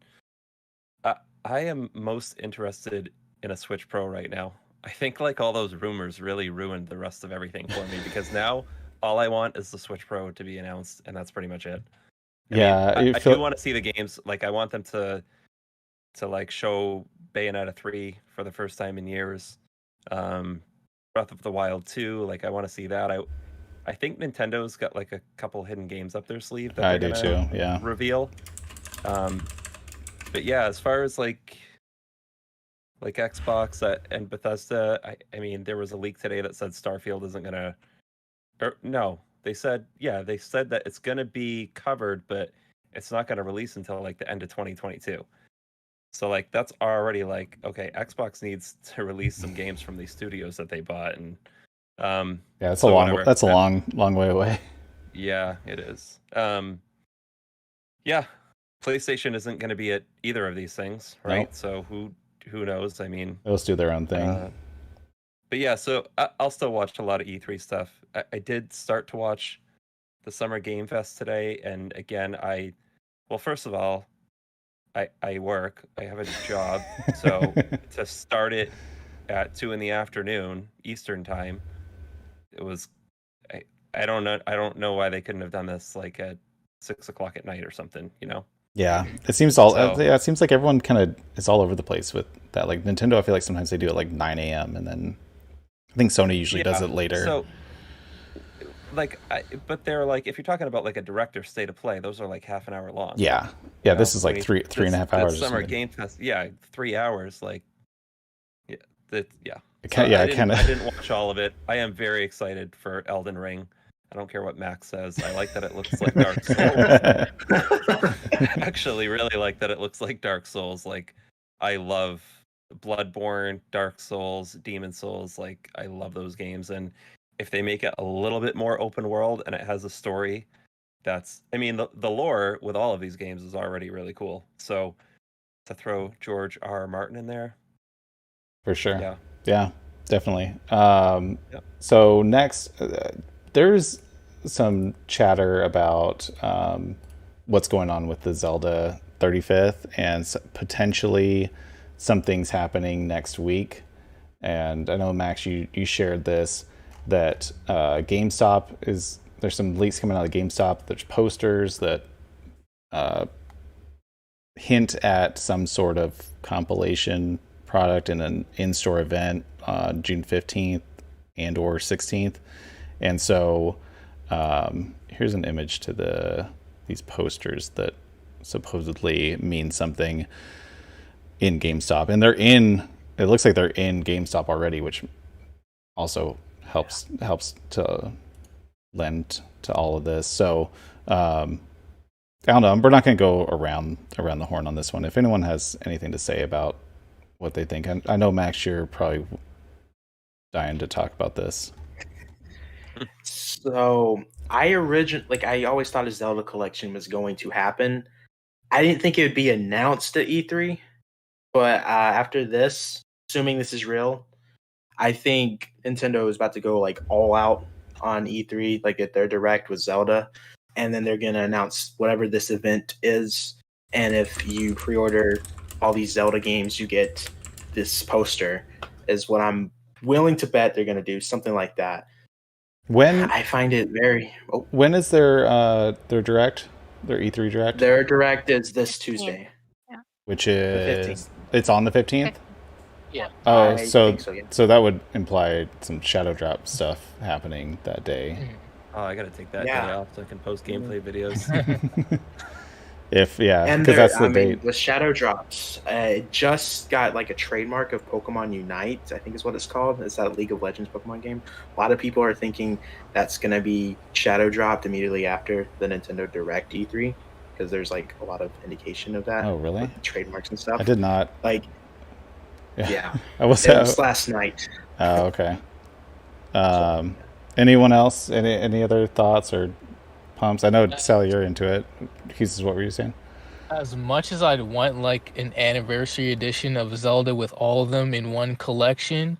Speaker 2: I am most interested in a Switch Pro right now. I think like all those rumors really ruined the rest of everything for me because now all I want is the Switch Pro to be announced, and that's pretty much it.
Speaker 1: I
Speaker 2: do want to see the games. Like, I want them to like show Bayonetta 3 for the first time in years. Breath of the Wild 2, like I want to see that. I think Nintendo's got like a couple hidden games up their sleeve that they're gonna reveal. But yeah, as far as like Xbox and Bethesda, I mean, there was a leak today that said Starfield isn't gonna. Or no, they said that it's gonna be covered, but it's not gonna release until like the end of 2022. So like that's already like, okay, Xbox needs to release some games from these studios that they bought, and
Speaker 1: that's a long way away.
Speaker 2: Yeah, it is. Yeah, PlayStation isn't going to be at either of these things, right? Nope. So who knows? I mean,
Speaker 1: they'll do their own thing.
Speaker 2: But yeah, so I'll still watch a lot of E3 stuff. I did start to watch the Summer Game Fest today, and again, well, first of all, I work. I have a job, so to start it at 2 p.m. Eastern time, it was. I don't know. I don't know why they couldn't have done this like at 6 o'clock at night or something. You know.
Speaker 1: Yeah, it seems it seems like everyone kind of is all over the place with that. Like Nintendo, I feel like sometimes they do it like 9 a.m. and then I think Sony usually does it later.
Speaker 2: So, like, but they're like, if you're talking about like a direct or state of play, those are like half an hour long.
Speaker 1: Yeah, this is like three and a half hours.
Speaker 2: Summer Game Fest, 3 hours. Like, I didn't watch all of it. I am very excited for Elden Ring. I don't care what Max says. I like that it looks like Dark Souls. Actually, really like that it looks like Dark Souls. Like, I love Bloodborne, Dark Souls, Demon Souls. Like, I love those games. And if they make it a little bit more open world and it has a story, I mean, the lore with all of these games is already really cool. So to throw George R. Martin in there,
Speaker 1: for sure. Yeah, definitely. So next, there's some chatter about what's going on with the Zelda 35th and potentially some things happening next week. And I know, Max, you shared this, that there's some leaks coming out of GameStop. There's posters that hint at some sort of compilation product in an in-store event June 15th and or 16th. And so here's an image to these posters that supposedly mean something in GameStop. And it looks like they're in GameStop already, which also helps to lend to all of this. So I don't know. We're not going to go around the horn on this one. If anyone has anything to say about what they think, I know, Max, you're probably dying to talk about this.
Speaker 5: So I always thought a Zelda collection was going to happen. I didn't think it would be announced at E3, but after this, assuming this is real, I think Nintendo is about to go like all out on E3, like at their direct with Zelda, and then they're gonna announce whatever this event is. And if you pre-order all these Zelda games, you get this poster. Is what I'm willing to bet they're gonna do, something like that.
Speaker 1: When
Speaker 5: I find it very.
Speaker 1: When is their direct? Their E3 direct?
Speaker 5: Their direct is this Tuesday.
Speaker 6: Yeah.
Speaker 1: Which is it's on the 15th?
Speaker 3: Yeah.
Speaker 1: Oh, so that would imply some Shadow Drop stuff happening that day.
Speaker 2: Oh, I gotta take that day off so I can post gameplay videos.
Speaker 1: Because that's the date.
Speaker 5: The Shadow Drops, it just got like a trademark of Pokemon Unite, I think is what it's called. It's that League of Legends Pokemon game. A lot of people are thinking that's going to be Shadow Dropped immediately after the Nintendo Direct E3, because there's like a lot of indication of that.
Speaker 1: Oh, really?
Speaker 5: With trademarks and stuff.
Speaker 1: I did not.
Speaker 5: Yeah.
Speaker 1: It was
Speaker 5: last night.
Speaker 1: Oh, okay. Anyone else? Any other thoughts or pumps? I know, Sally, you're into it. What were you saying?
Speaker 3: As much as I'd want like an anniversary edition of Zelda with all of them in one collection,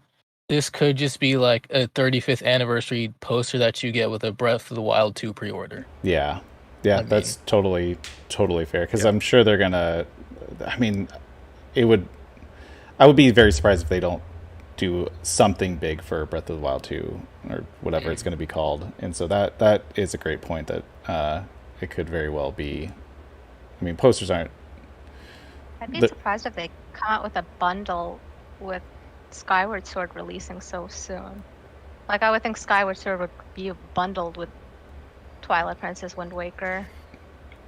Speaker 3: this could just be like a 35th anniversary poster that you get with a Breath of the Wild 2 pre-order.
Speaker 1: Yeah, that's totally fair, because I'm sure they're gonna. I mean, I would be very surprised if they don't do something big for Breath of the Wild 2 or whatever it's going to be called. And so that is a great point that it could very well be. I mean, posters aren't.
Speaker 6: I'd be surprised if they come out with a bundle with Skyward Sword releasing so soon. Like, I would think Skyward Sword would be bundled with Twilight Princess, Wind Waker.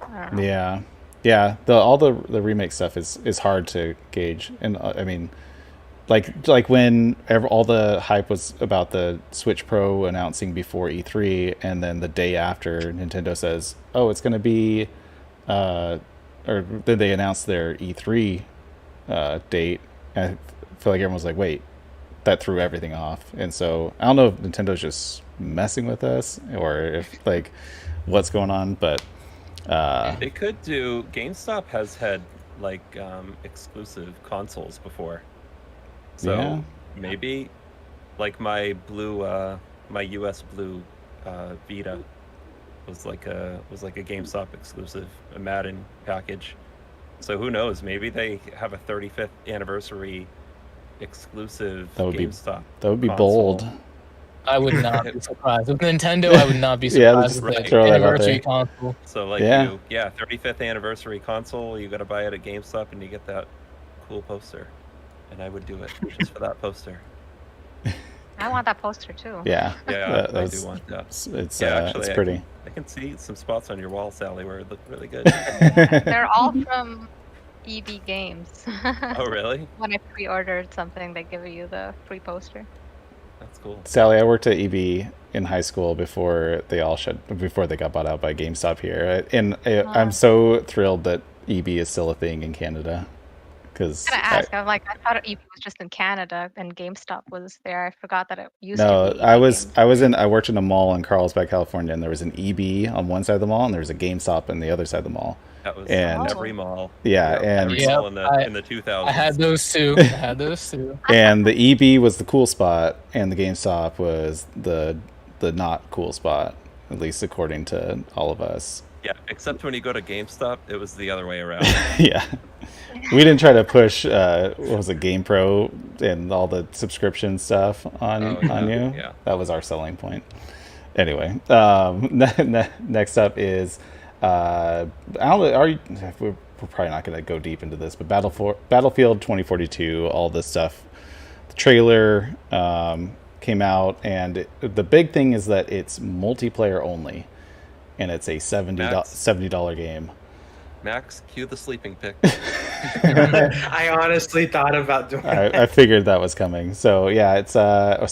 Speaker 6: I don't know.
Speaker 1: Yeah. All the remake stuff is hard to gauge, and I mean, like when all the hype was about the Switch Pro announcing before E3, and then the day after Nintendo says, "Oh, it's going to be," or then they announced their E3 date. And I feel like everyone was like, "Wait." That threw everything off, and so I don't know if Nintendo's just messing with us or if like what's going on, but
Speaker 2: they could do. GameStop has had like exclusive consoles before, so maybe like my US Blue Vita was like a GameStop exclusive, a Madden package. So who knows? Maybe they have a 35th anniversary exclusive GameStop.
Speaker 1: That would be
Speaker 2: console.
Speaker 1: bold.
Speaker 3: I would not be surprised. With Nintendo, I would not be surprised with the anniversary console.
Speaker 2: So like 35th anniversary console, you got to buy it at GameStop and you get that cool poster. And I would do it just for that poster.
Speaker 6: I want that poster too.
Speaker 2: Yeah, I do want that.
Speaker 1: It's pretty.
Speaker 2: I can see some spots on your wall, Sally, where it look really good.
Speaker 6: They're all from EB Games.
Speaker 2: Oh, really?
Speaker 6: When I pre-ordered something, they give you the free poster.
Speaker 2: That's cool.
Speaker 1: Sally, I worked at EB in high school before they got bought out by GameStop here, and I'm so thrilled that EB is still a thing in Canada. Because
Speaker 6: I thought EB was just in Canada and GameStop was there. I forgot that it used to be.
Speaker 1: No, I worked in a mall in Carlsbad, California, and there was an EB on one side of the mall and there was a GameStop on the other side of the mall.
Speaker 2: That was every mall.
Speaker 1: Yeah, and
Speaker 2: every mall in the 2000s.
Speaker 3: I had those too.
Speaker 1: And the EB was the cool spot, and the GameStop was the not cool spot, at least according to all of us.
Speaker 2: Yeah, except when you go to GameStop, it was the other way around.
Speaker 1: Yeah. We didn't try to push what was it, GamePro and all the subscription stuff on you.
Speaker 2: Yeah.
Speaker 1: That was our selling point. Anyway, next up is we're probably not going to go deep into this, but Battlefield 2042, all this stuff. The trailer came out, and the big thing is that it's multiplayer only, and it's a $70 game.
Speaker 2: Max, cue the sleeping pic.
Speaker 5: I honestly thought about doing that.
Speaker 1: I figured that was coming. So yeah, it's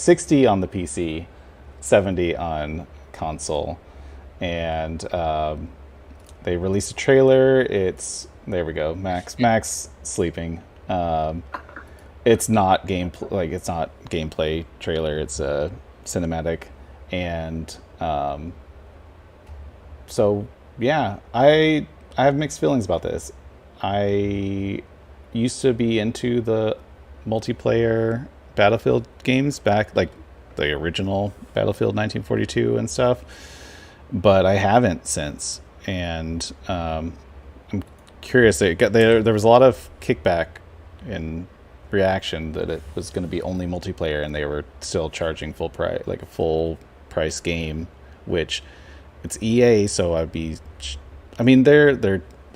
Speaker 1: 60 on the PC, 70 on console, and they released a trailer. There we go. Max sleeping. It's not gameplay trailer. It's a cinematic, and so yeah, I have mixed feelings about this. I used to be into the multiplayer Battlefield games back, like the original Battlefield 1942 and stuff, but I haven't since. And I'm curious. There was a lot of kickback and reaction that it was going to be only multiplayer, and they were still charging full price, like a full price game, which it's EA, so it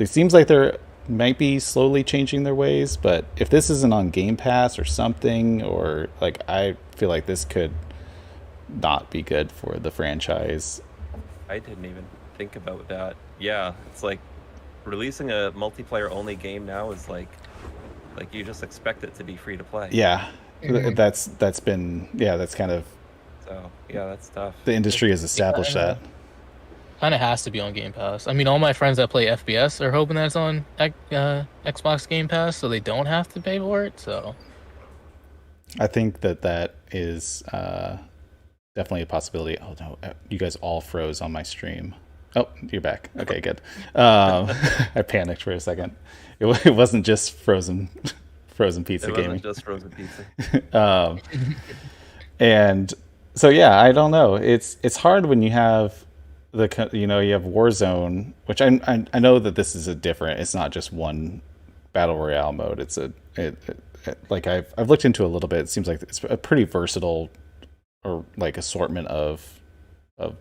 Speaker 1: seems like they're might be slowly changing their ways, but if this isn't on Game Pass or something, or like, I feel like this could not be good for the franchise.
Speaker 2: I didn't even think about that. Yeah, it's like releasing a multiplayer only game now is like you just expect it to be free to play.
Speaker 1: Yeah, that's kind of.
Speaker 2: So yeah, that's tough.
Speaker 1: The industry has established that.
Speaker 3: Kind of has to be on Game Pass. I mean, all my friends that play FPS are hoping that it's on Xbox Game Pass, so they don't have to pay for it. So
Speaker 1: I think that is definitely a possibility. Oh no, you guys all froze on my stream. Oh, you're back. Okay, good. I panicked for a second. It wasn't just frozen pizza gaming.
Speaker 2: It wasn't just frozen pizza.
Speaker 1: And so yeah, I don't know. It's hard when you have you have Warzone, which I know that this is it's not just one battle royale mode. It's like I've looked into a little bit. It seems like it's a pretty versatile or like assortment of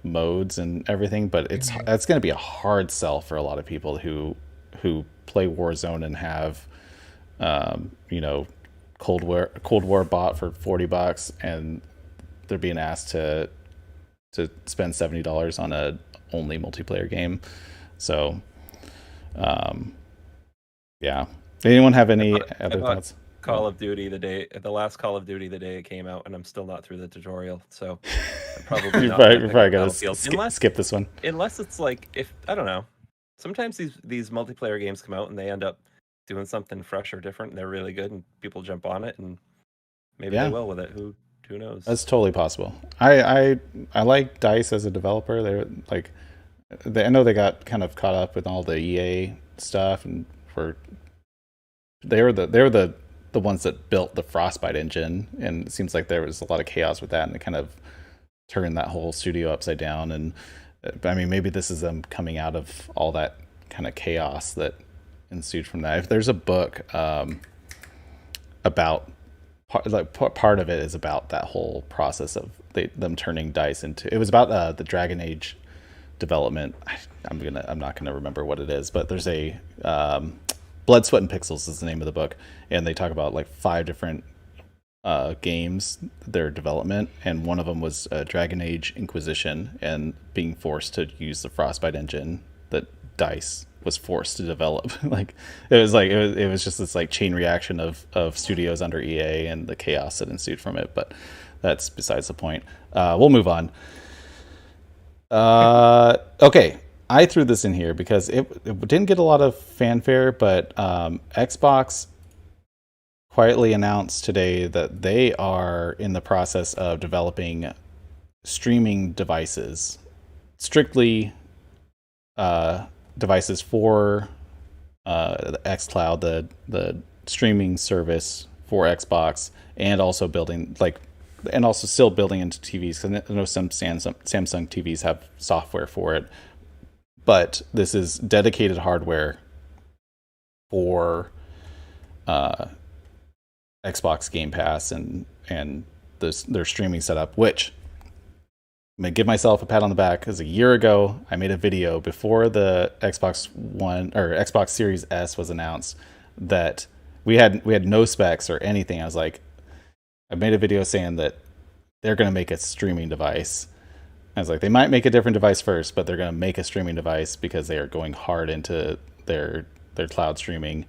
Speaker 1: modes and everything, but it's going to be a hard sell for a lot of people who play Warzone and have Cold War bought for $40 and they're being asked to spend $70 on a only multiplayer game. So yeah. Anyone have any other thoughts?
Speaker 2: Call of Duty the last Call of Duty the day it came out, and I'm still not through the tutorial, so I'm probably
Speaker 1: you're probably gonna skip this one.
Speaker 2: Unless it's like, if I don't know, sometimes these multiplayer games come out and they end up doing something fresh or different, and they're really good, and people jump on it, and maybe they will with it. Who knows?
Speaker 1: That's totally possible. I like DICE as a developer. They're like, I know they got kind of caught up with all the EA stuff, and they were the ones that built the Frostbite engine, and it seems like there was a lot of chaos with that, and it kind of turned that whole studio upside down. And I mean, maybe this is them coming out of all that kind of chaos that ensued from that. If there's a book about part of it is about that whole process of them turning DICE into, it was about the Dragon Age development. I'm not gonna remember what it is, but there's a Blood, Sweat, and Pixels is the name of the book, and they talk about like 5 different games, their development, and one of them was Dragon Age Inquisition, and being forced to use the Frostbite engine that DICE was forced to develop. It was just this like chain reaction of studios under EA and the chaos that ensued from it. But that's besides the point. We'll move on. Okay, I threw this in here because it didn't get a lot of fanfare, but Xbox quietly announced today that they are in the process of developing streaming devices, strictly devices for the xCloud, the streaming service for Xbox, and also still building into TVs. Because I know some Samsung TVs have software for it, but this is dedicated hardware for Xbox Game Pass and their streaming setup, which I'm gonna give myself a pat on the back because a year ago I made a video before the Xbox One or Xbox Series S was announced that we had no specs or anything. I made a video saying that they're gonna make a streaming device. I was like, they might make a different device first, but they're gonna make a streaming device because they are going hard into their cloud streaming.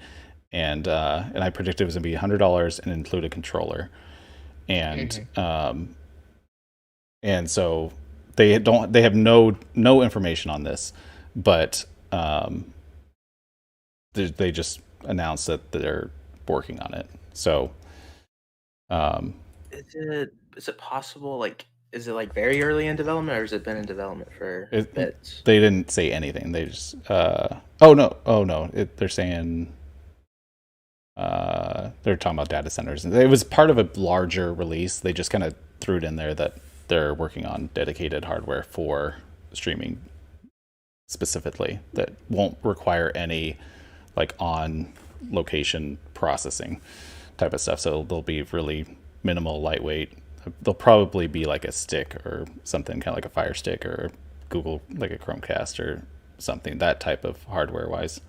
Speaker 1: And I predicted it was gonna be $100 and include a controller, and so they have no information on this, but they just announced that they're working on it. So
Speaker 5: is it possible, like, is it like very early in development, or has it been in development for bits?
Speaker 1: They didn't say anything. They just they're saying they're talking about data centers. It was part of a larger release. They just kind of threw it in there that they're working on dedicated hardware for streaming specifically that won't require any like on location processing type of stuff. So they'll be really minimal, lightweight. They'll probably be like a stick or something, kind of like a Fire Stick or Google, like a Chromecast or something, that type of hardware wise.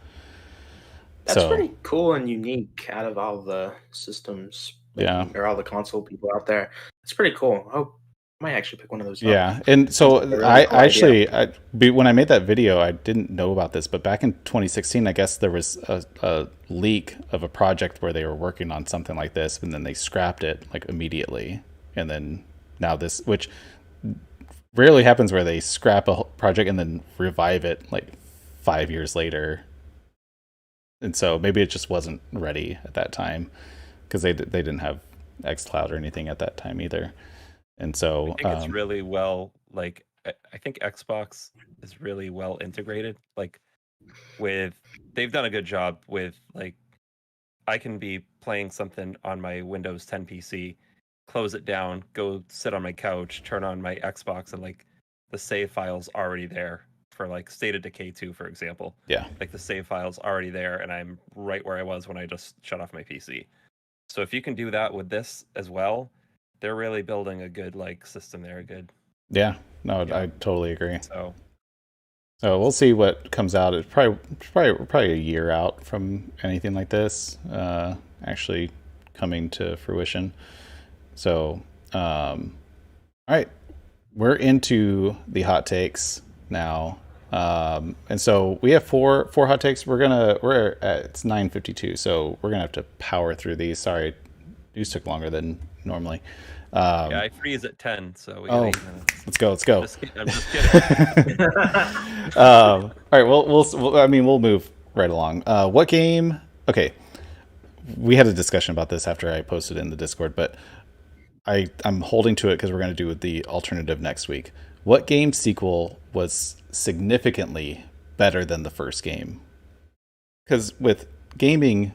Speaker 5: That's pretty cool and unique out of all the systems, or all the console people out there. It's pretty cool. I might actually pick one of those up.
Speaker 1: Yeah, and so when I made that video, I didn't know about this, but back in 2016, I guess there was a leak of a project where they were working on something like this, and then they scrapped it like immediately, and then now this, which rarely happens, where they scrap a project and then revive it like 5 years later. And so maybe it just wasn't ready at that time because they didn't have xCloud or anything at that time either. And so
Speaker 2: I think it's really well, like, I think Xbox is really well integrated. Like, they've done a good job with, like, I can be playing something on my Windows 10 PC, close it down, go sit on my couch, turn on my Xbox, and like the save file's already there for like State of Decay 2, for example.
Speaker 1: Yeah.
Speaker 2: Like the save file's already there, and I'm right where I was when I just shut off my PC. So if you can do that with this as well, they're really building a good like system there.
Speaker 1: Yeah. No, I totally agree.
Speaker 2: So
Speaker 1: we'll see what comes out. It's probably a year out from anything like this actually coming to fruition. So, all right, we're into the hot takes now, and so we have four hot takes. We're at, it's 9:52, so we're gonna have to power through these. Sorry, these took longer than normally.
Speaker 2: yeah, I freeze at 10, so we got 8 minutes.
Speaker 1: Let's go.
Speaker 2: I'm just kidding.
Speaker 1: All right, we'll move right along. What game? Okay, we had a discussion about this after I posted in the Discord, but I'm holding to it because we're going to do the alternative next week. What game sequel was significantly better than the first game? Because with gaming,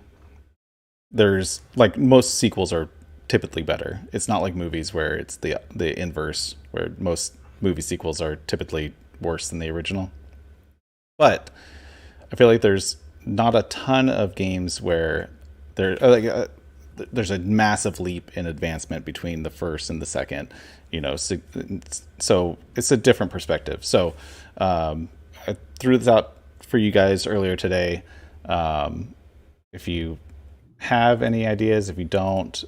Speaker 1: there's like most sequels are typically better. It's not like movies where it's the inverse, where most movie sequels are typically worse than the original. But I feel like there's not a ton of games where there's a massive leap in advancement between the first and the second. So it's a different perspective. So I threw this out for you guys earlier today. If you have any ideas, if you don't,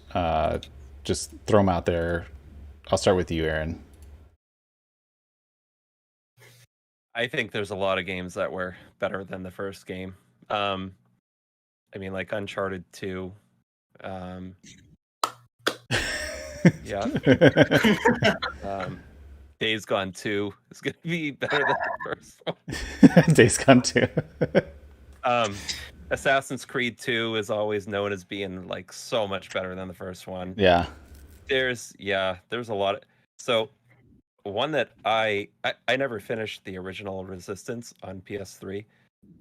Speaker 1: just throw them out there. I'll start with you, Aaron.
Speaker 2: I think there's a lot of games that were better than the first game. I mean, like Uncharted 2. Yeah. Days Gone 2 is going to be better than the first one.
Speaker 1: Days Gone 2.
Speaker 2: Assassin's Creed 2 is always known as being like so much better than the first one.
Speaker 1: Yeah.
Speaker 2: There's a lot of, so one that I never finished the original Resistance on PS3,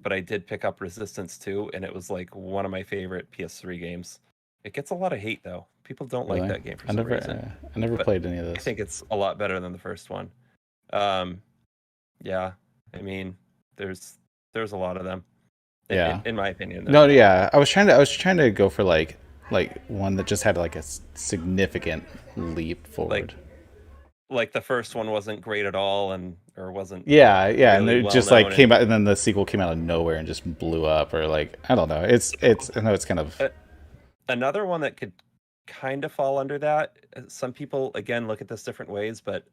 Speaker 2: but I did pick up Resistance 2, and it was like one of my favorite PS3 games. It gets a lot of hate though. People don't like that game for some reason.
Speaker 1: I never played any of those.
Speaker 2: I think it's a lot better than the first one. Yeah, I mean, there's a lot of them.
Speaker 1: Yeah,
Speaker 2: in my opinion.
Speaker 1: No, yeah, I was trying to go for like one that just had like a significant leap forward.
Speaker 2: Like the first one wasn't great at all, or wasn't.
Speaker 1: Yeah,
Speaker 2: really
Speaker 1: and it just like came out, and then the sequel came out of nowhere and just blew up, or like I don't know. It's I know it's kind of
Speaker 2: another one that could kind of fall under that. Some people again look at this different ways, but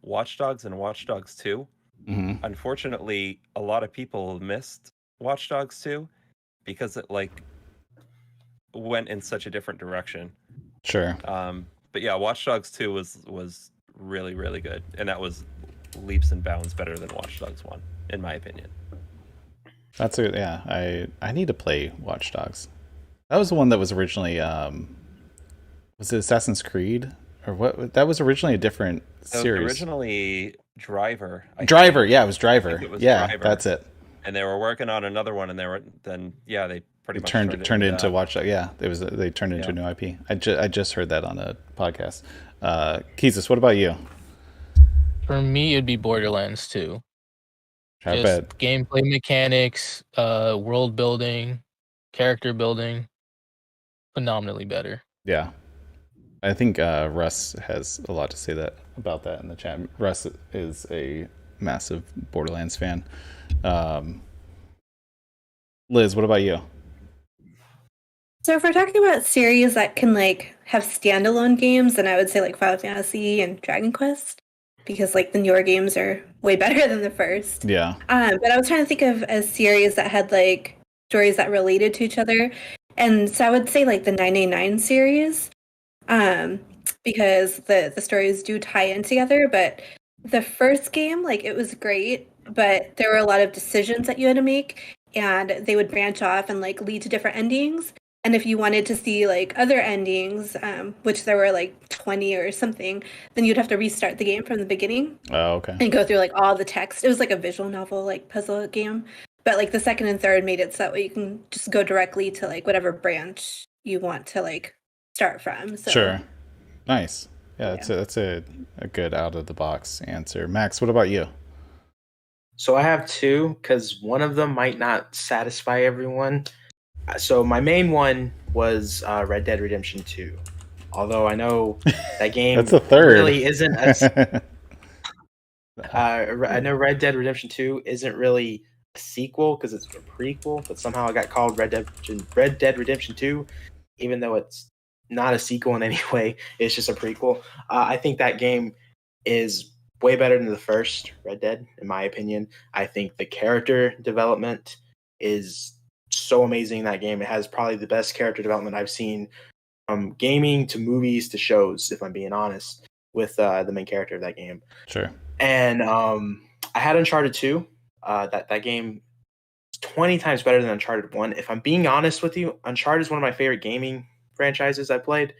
Speaker 2: Watch Dogs and Watch Dogs 2.
Speaker 1: Mm-hmm.
Speaker 2: Unfortunately, a lot of people missed Watch Dogs 2 because it like went in such a different direction.
Speaker 1: Sure.
Speaker 2: But yeah, Watch Dogs 2 was really, really good, and that was leaps and bounds better than Watch Dogs 1, in my opinion.
Speaker 1: That's I need to play Watch Dogs. That was the one that was originally was it Assassin's Creed or what? That was originally a different series.
Speaker 2: Originally Driver.
Speaker 1: Driver, yeah, it was Driver.
Speaker 2: Driver.
Speaker 1: That's it.
Speaker 2: And they were working on another one, and they pretty much
Speaker 1: turned it into Watch Dogs. Yeah, they turned it into a new IP. I just heard that on a podcast. Keezus, what about you?
Speaker 3: For me, it'd be Borderlands 2.
Speaker 1: I bet.
Speaker 3: Gameplay mechanics, world building, character building, phenomenally better.
Speaker 1: Yeah. I think Russ has a lot to say about that in the chat. Russ is a massive Borderlands fan. Liz, what about you?
Speaker 4: So if we're talking about series that can like have standalone games, then I would say like Final Fantasy and Dragon Quest, because like the newer games are way better than the first.
Speaker 1: Yeah.
Speaker 4: But I was trying to think of a series that had like stories that related to each other, and so I would say like the 999 series, because the stories do tie in together. But the first game, like it was great, but there were a lot of decisions that you had to make, and they would branch off and like lead to different endings. And if you wanted to see like other endings, which there were like 20 or something, then you'd have to restart the game from the beginning.
Speaker 1: Oh, okay.
Speaker 4: And go through like all the text. It was like a visual novel, like puzzle game. But like the second and third made it so that way you can just go directly to like whatever branch you want to like start from. So,
Speaker 1: sure. Nice. Yeah, that's a good out of the box answer. Max, what about you?
Speaker 5: So I have two because one of them might not satisfy everyone. So my main one was Red Dead Redemption 2. Although I know that game
Speaker 1: That's a third.
Speaker 5: really isn't a. I know Red Dead Redemption 2 isn't really a sequel because it's a prequel, but somehow it got called Red Dead Redemption 2, even though it's not a sequel in any way. It's just a prequel. I think that game is way better than the first Red Dead, in my opinion. I think the character development is so amazing in that game. It has probably the best character development I've seen from gaming to movies to shows, if I'm being honest, with the main character of that game.
Speaker 1: Sure.
Speaker 5: And I had Uncharted 2. That game is 20 times better than Uncharted 1. If I'm being honest with you, Uncharted is one of my favorite gaming franchises I played.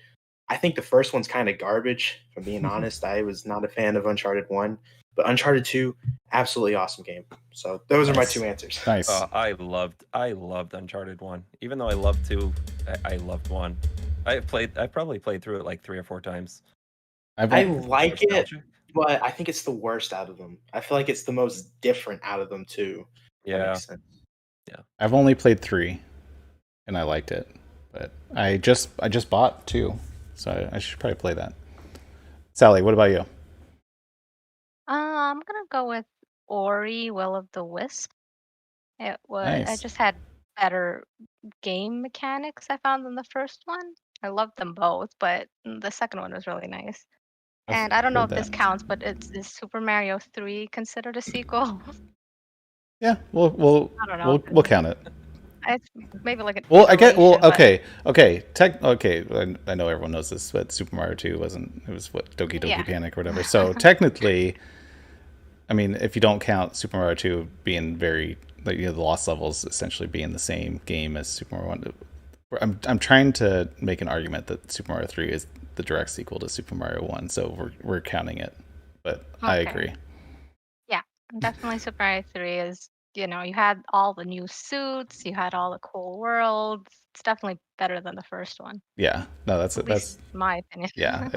Speaker 5: I think the first one's kind of garbage, if I'm being honest. I was not a fan of Uncharted 1, but Uncharted 2, absolutely awesome game. So those are my two answers.
Speaker 1: Nice.
Speaker 2: I loved Uncharted 1. Even though I loved 2, I loved 1. I probably played through it like 3 or 4 times.
Speaker 5: I like it, but I think it's the worst out of them. I feel like it's the most different out of them too.
Speaker 2: Yeah.
Speaker 1: Yeah. I've only played 3 and I liked it. But I just bought 2. So I should probably play that. Sally, what about you?
Speaker 6: I'm gonna go with Ori, Will of the Wisp. It was I
Speaker 1: Nice.
Speaker 6: just had better game mechanics I found than the first one. I loved them both, but the second one was really nice. And I don't know if this counts, but is Super Mario 3 considered a sequel?
Speaker 1: Yeah, we'll
Speaker 6: I don't know.
Speaker 1: we'll count it.
Speaker 6: It's maybe like an
Speaker 1: Well, I get well.
Speaker 6: iteration, but-
Speaker 1: Okay. I know everyone knows this, but Super Mario 2 wasn't. It was what Doki Doki
Speaker 6: Yeah.
Speaker 1: Panic or whatever. So technically, I mean, if you don't count Super Mario 2 being very like the lost levels essentially being the same game as Super Mario 1. I'm trying to make an argument that Super Mario 3 is the direct sequel to Super Mario 1, so we're counting it. But I agree.
Speaker 6: Yeah, definitely Super Mario 3 is, you had all the new suits, you had all the cool worlds. It's definitely better than the first one.
Speaker 1: Yeah, no, that's
Speaker 6: my opinion.
Speaker 1: Yeah,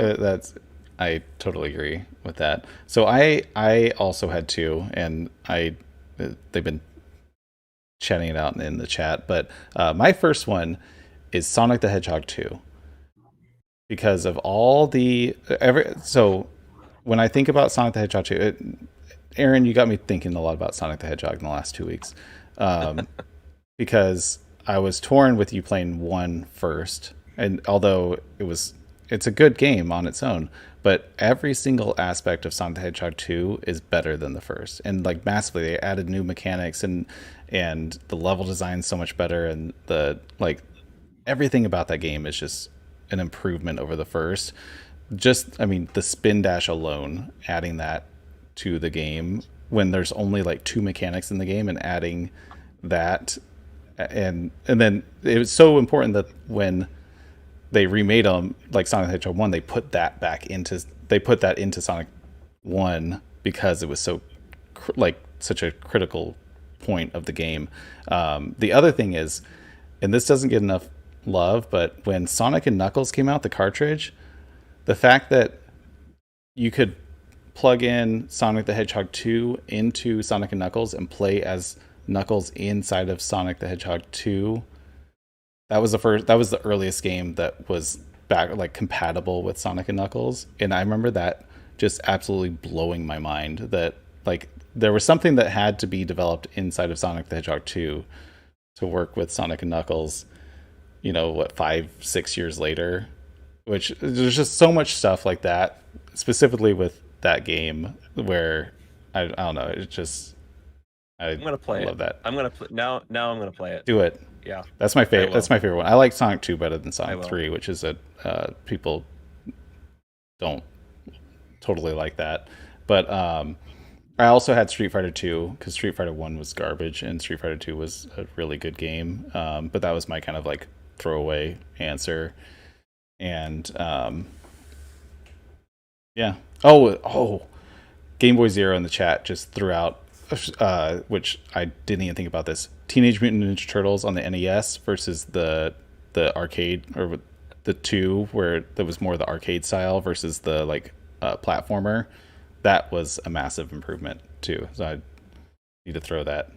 Speaker 1: I totally agree with that. So I also had 2, and they've been chatting it out in the chat, but my first one is Sonic the Hedgehog 2 because of all so when I think about Sonic the Hedgehog 2, Aaron, you got me thinking a lot about Sonic the Hedgehog in the last 2 weeks, because I was torn with you playing 1 first, and although it's a good game on its own, but every single aspect of Sonic the Hedgehog 2 is better than the first, and like massively. They added new mechanics and the level design is so much better, and everything about that game is just an improvement over the first. The spin dash alone, adding that to the game when there's only like 2 mechanics in the game, and adding that, and then it was so important that when they remade them, like Sonic the Hedgehog 1, they put that into Sonic 1 because it was so such a critical point of the game. The other thing is, and this doesn't get enough love, but when Sonic and Knuckles came out, the cartridge, the fact that you could plug in Sonic the Hedgehog 2 into Sonic and Knuckles and play as Knuckles inside of Sonic the Hedgehog 2, that was the earliest game that was compatible with Sonic and Knuckles. And I remember that just absolutely blowing my mind that there was something that had to be developed inside of Sonic the Hedgehog 2 to work with Sonic and Knuckles, 5-6 years later, which there's just so much stuff like that, specifically with that game, where I don't know, it's just I'm gonna play. I love that.
Speaker 2: I'm gonna now. I'm gonna play it.
Speaker 1: Do it.
Speaker 2: Yeah,
Speaker 1: that's my favorite. That's my favorite one. I like Sonic 2 better than Sonic 3, which is people don't totally like that. But I also had Street Fighter 2 because Street Fighter 1 was garbage and Street Fighter 2 was a really good game. But that was my kind of like throwaway answer. And yeah. Oh, Game Boy Zero in the chat just threw out, which I didn't even think about this. Teenage Mutant Ninja Turtles on the NES versus the arcade, or the 2 where there was more the arcade style versus the platformer. That was a massive improvement too. So Need to throw that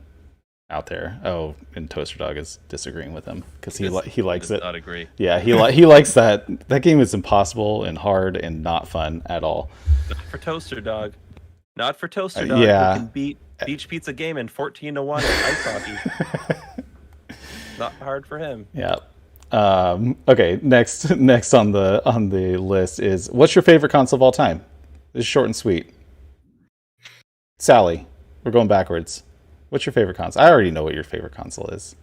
Speaker 1: out there. Oh, and Toaster Dog is disagreeing with him because he likes it.
Speaker 2: Not agree.
Speaker 1: Yeah, he likes that. That game is impossible and hard and not fun at all.
Speaker 2: Not for Toaster Dog. Not for Toaster Dog.
Speaker 1: Yeah.
Speaker 2: Who can beat Beach Pizza Gaming 14-1 at ice hockey. Not hard for him.
Speaker 1: Yeah. Okay. Next on the list is, what's your favorite console of all time? This is short and sweet. Sally, we're going backwards. What's your favorite console? I already know what your favorite console is.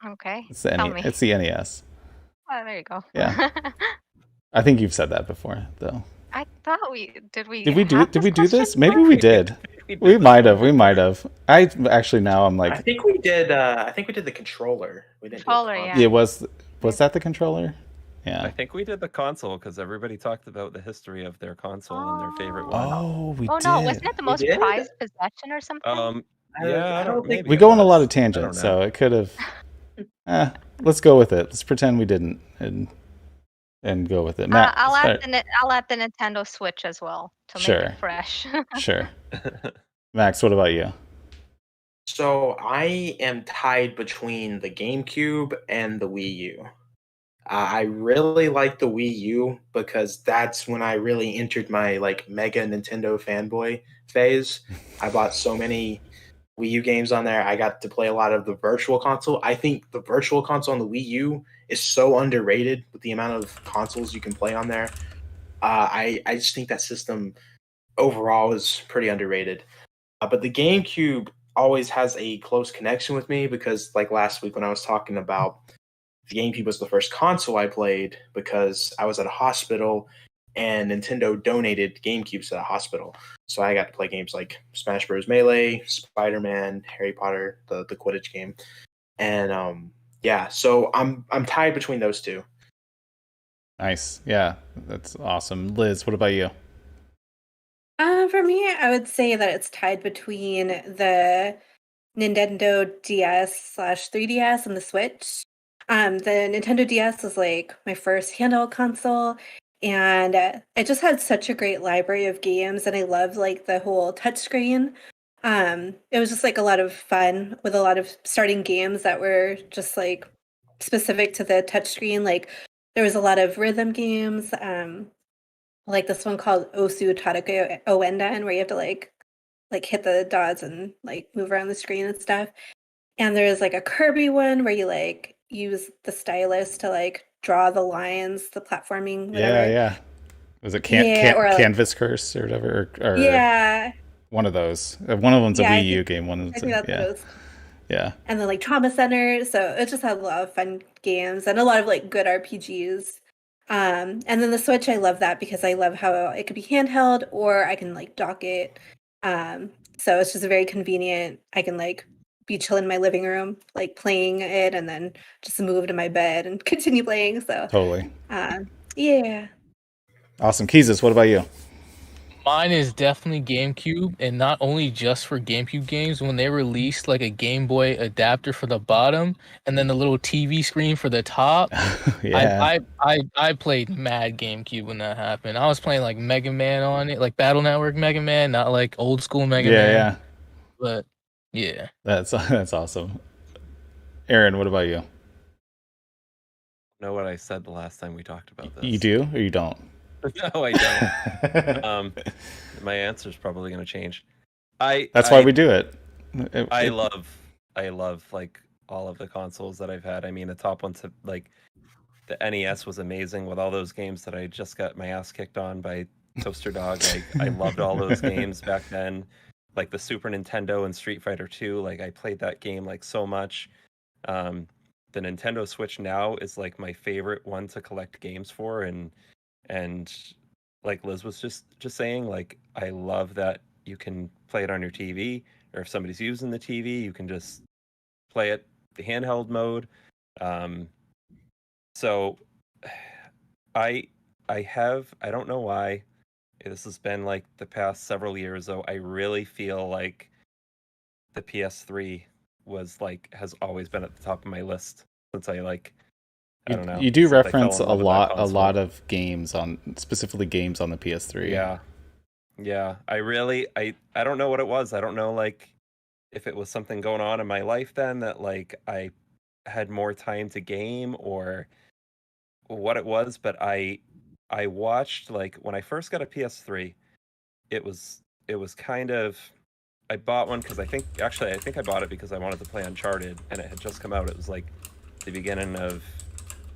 Speaker 6: Okay.
Speaker 1: It's the
Speaker 6: Tell me.
Speaker 1: It's the NES.
Speaker 6: Oh, there you go.
Speaker 1: Yeah. I think you've said that before, though.
Speaker 6: I thought we did.
Speaker 1: Did we do this? Maybe we did. We might have. I actually now I'm like,
Speaker 5: I think we did the controller. We didn't
Speaker 6: Controller,
Speaker 5: do the
Speaker 6: yeah.
Speaker 5: console.
Speaker 1: was that the controller? Yeah.
Speaker 2: I think we did the console because everybody talked about the history of their console and their favorite one.
Speaker 1: Oh, we
Speaker 6: Oh
Speaker 1: did.
Speaker 6: no, wasn't it the most
Speaker 5: did?
Speaker 6: prized possession or something?
Speaker 2: Yeah,
Speaker 5: I don't think
Speaker 2: maybe
Speaker 1: We
Speaker 2: it
Speaker 1: go on a lot
Speaker 2: was.
Speaker 1: of
Speaker 2: I don't
Speaker 1: tangents,
Speaker 2: know.
Speaker 1: so it could have. Let's go with it. Let's pretend we didn't, and go with it. Matt,
Speaker 6: I'll add the Nintendo Switch as well to make
Speaker 1: Sure.
Speaker 6: it fresh.
Speaker 1: Sure. Max, what about you?
Speaker 5: So I am tied between the GameCube and the Wii U. I really like the Wii U because that's when I really entered my like mega Nintendo fanboy phase. I bought so many Wii U games on there. I got to play a lot of the Virtual Console. I think the Virtual Console on the Wii U is so underrated with the amount of consoles you can play on there. I just think that system overall is pretty underrated. But the GameCube always has a close connection with me because, like last week when I was talking about, the GameCube was the first console I played because I was at a hospital and Nintendo donated GameCubes to the hospital. So I got to play games like Smash Bros. Melee, Spider-Man, Harry Potter, the Quidditch game. And yeah, so I'm tied between those two.
Speaker 1: Nice. Yeah, that's awesome. Liz, what about you?
Speaker 4: For me, I would say that it's tied between the Nintendo DS/3DS and the Switch. The Nintendo DS was like my first handheld console, and it just had such a great library of games, and I loved like the whole touchscreen. It was just like a lot of fun with a lot of starting games that were just like specific to the touchscreen. Like there was a lot of rhythm games, like this one called Osu Tadako Oendan, where you have to like hit the dots and like move around the screen and stuff. And there's like a Kirby one where you like use the stylus to like draw the lines, the platforming, whatever.
Speaker 1: Yeah. Was it Canvas Curse or whatever? Or
Speaker 4: yeah.
Speaker 1: One of those. One of them's a
Speaker 4: Yeah,
Speaker 1: Wii U game. One of
Speaker 4: I think that's what it was.
Speaker 1: Yeah.
Speaker 4: And then like Trauma Center. So it just had a lot of fun games and a lot of like good RPGs. And then the Switch, I love that because I love how it could be handheld or I can like dock it. So it's just very convenient. I can like be chilling in my living room, like playing it, and then just move to my bed and continue playing. So
Speaker 1: Totally.
Speaker 4: Yeah.
Speaker 1: Awesome. Keezus, what about you?
Speaker 3: Mine is definitely GameCube, and not only just for GameCube games. When they released like a Game Boy adapter for the bottom, and then the little TV screen for the top,
Speaker 1: Yeah.
Speaker 3: I played mad GameCube when that happened. I was playing like Mega Man on it, like Battle Network Mega Man, not like old school Mega Man.
Speaker 1: Yeah.
Speaker 3: But yeah,
Speaker 1: That's awesome. Aaron, what about you?
Speaker 2: Know what I said the last time we talked about this?
Speaker 1: You do or you don't?
Speaker 2: No, I don't. My answer is probably going to change.
Speaker 1: That's why we do it.
Speaker 2: I love like all of the consoles that I've had. I mean, the top ones have, like the NES was amazing with all those games that I just got my ass kicked on by Toaster Dog. Like I loved all those games back then. Like the Super Nintendo and Street Fighter 2. Like I played that game like so much. The Nintendo Switch now is like my favorite one to collect games for, and like Liz was just saying, like I love that you can play it on your TV, or if somebody's using the TV, you can just play it the handheld mode. So I don't know why this has been like the past several years though. I really feel like the PS3 has always been at the top of my list since I don't know.
Speaker 1: You do
Speaker 2: since I fell
Speaker 1: reference
Speaker 2: in
Speaker 1: a
Speaker 2: love with that
Speaker 1: lot
Speaker 2: console.
Speaker 1: of games specifically games on the PS3.
Speaker 2: Yeah. I don't know what it was. I don't know, like if it was something going on in my life then that like I had more time to game or what it was, but I watched like when I first got a PS3, it was kind of I bought one because I think I bought it because I wanted to play Uncharted and it had just come out. It was like the beginning of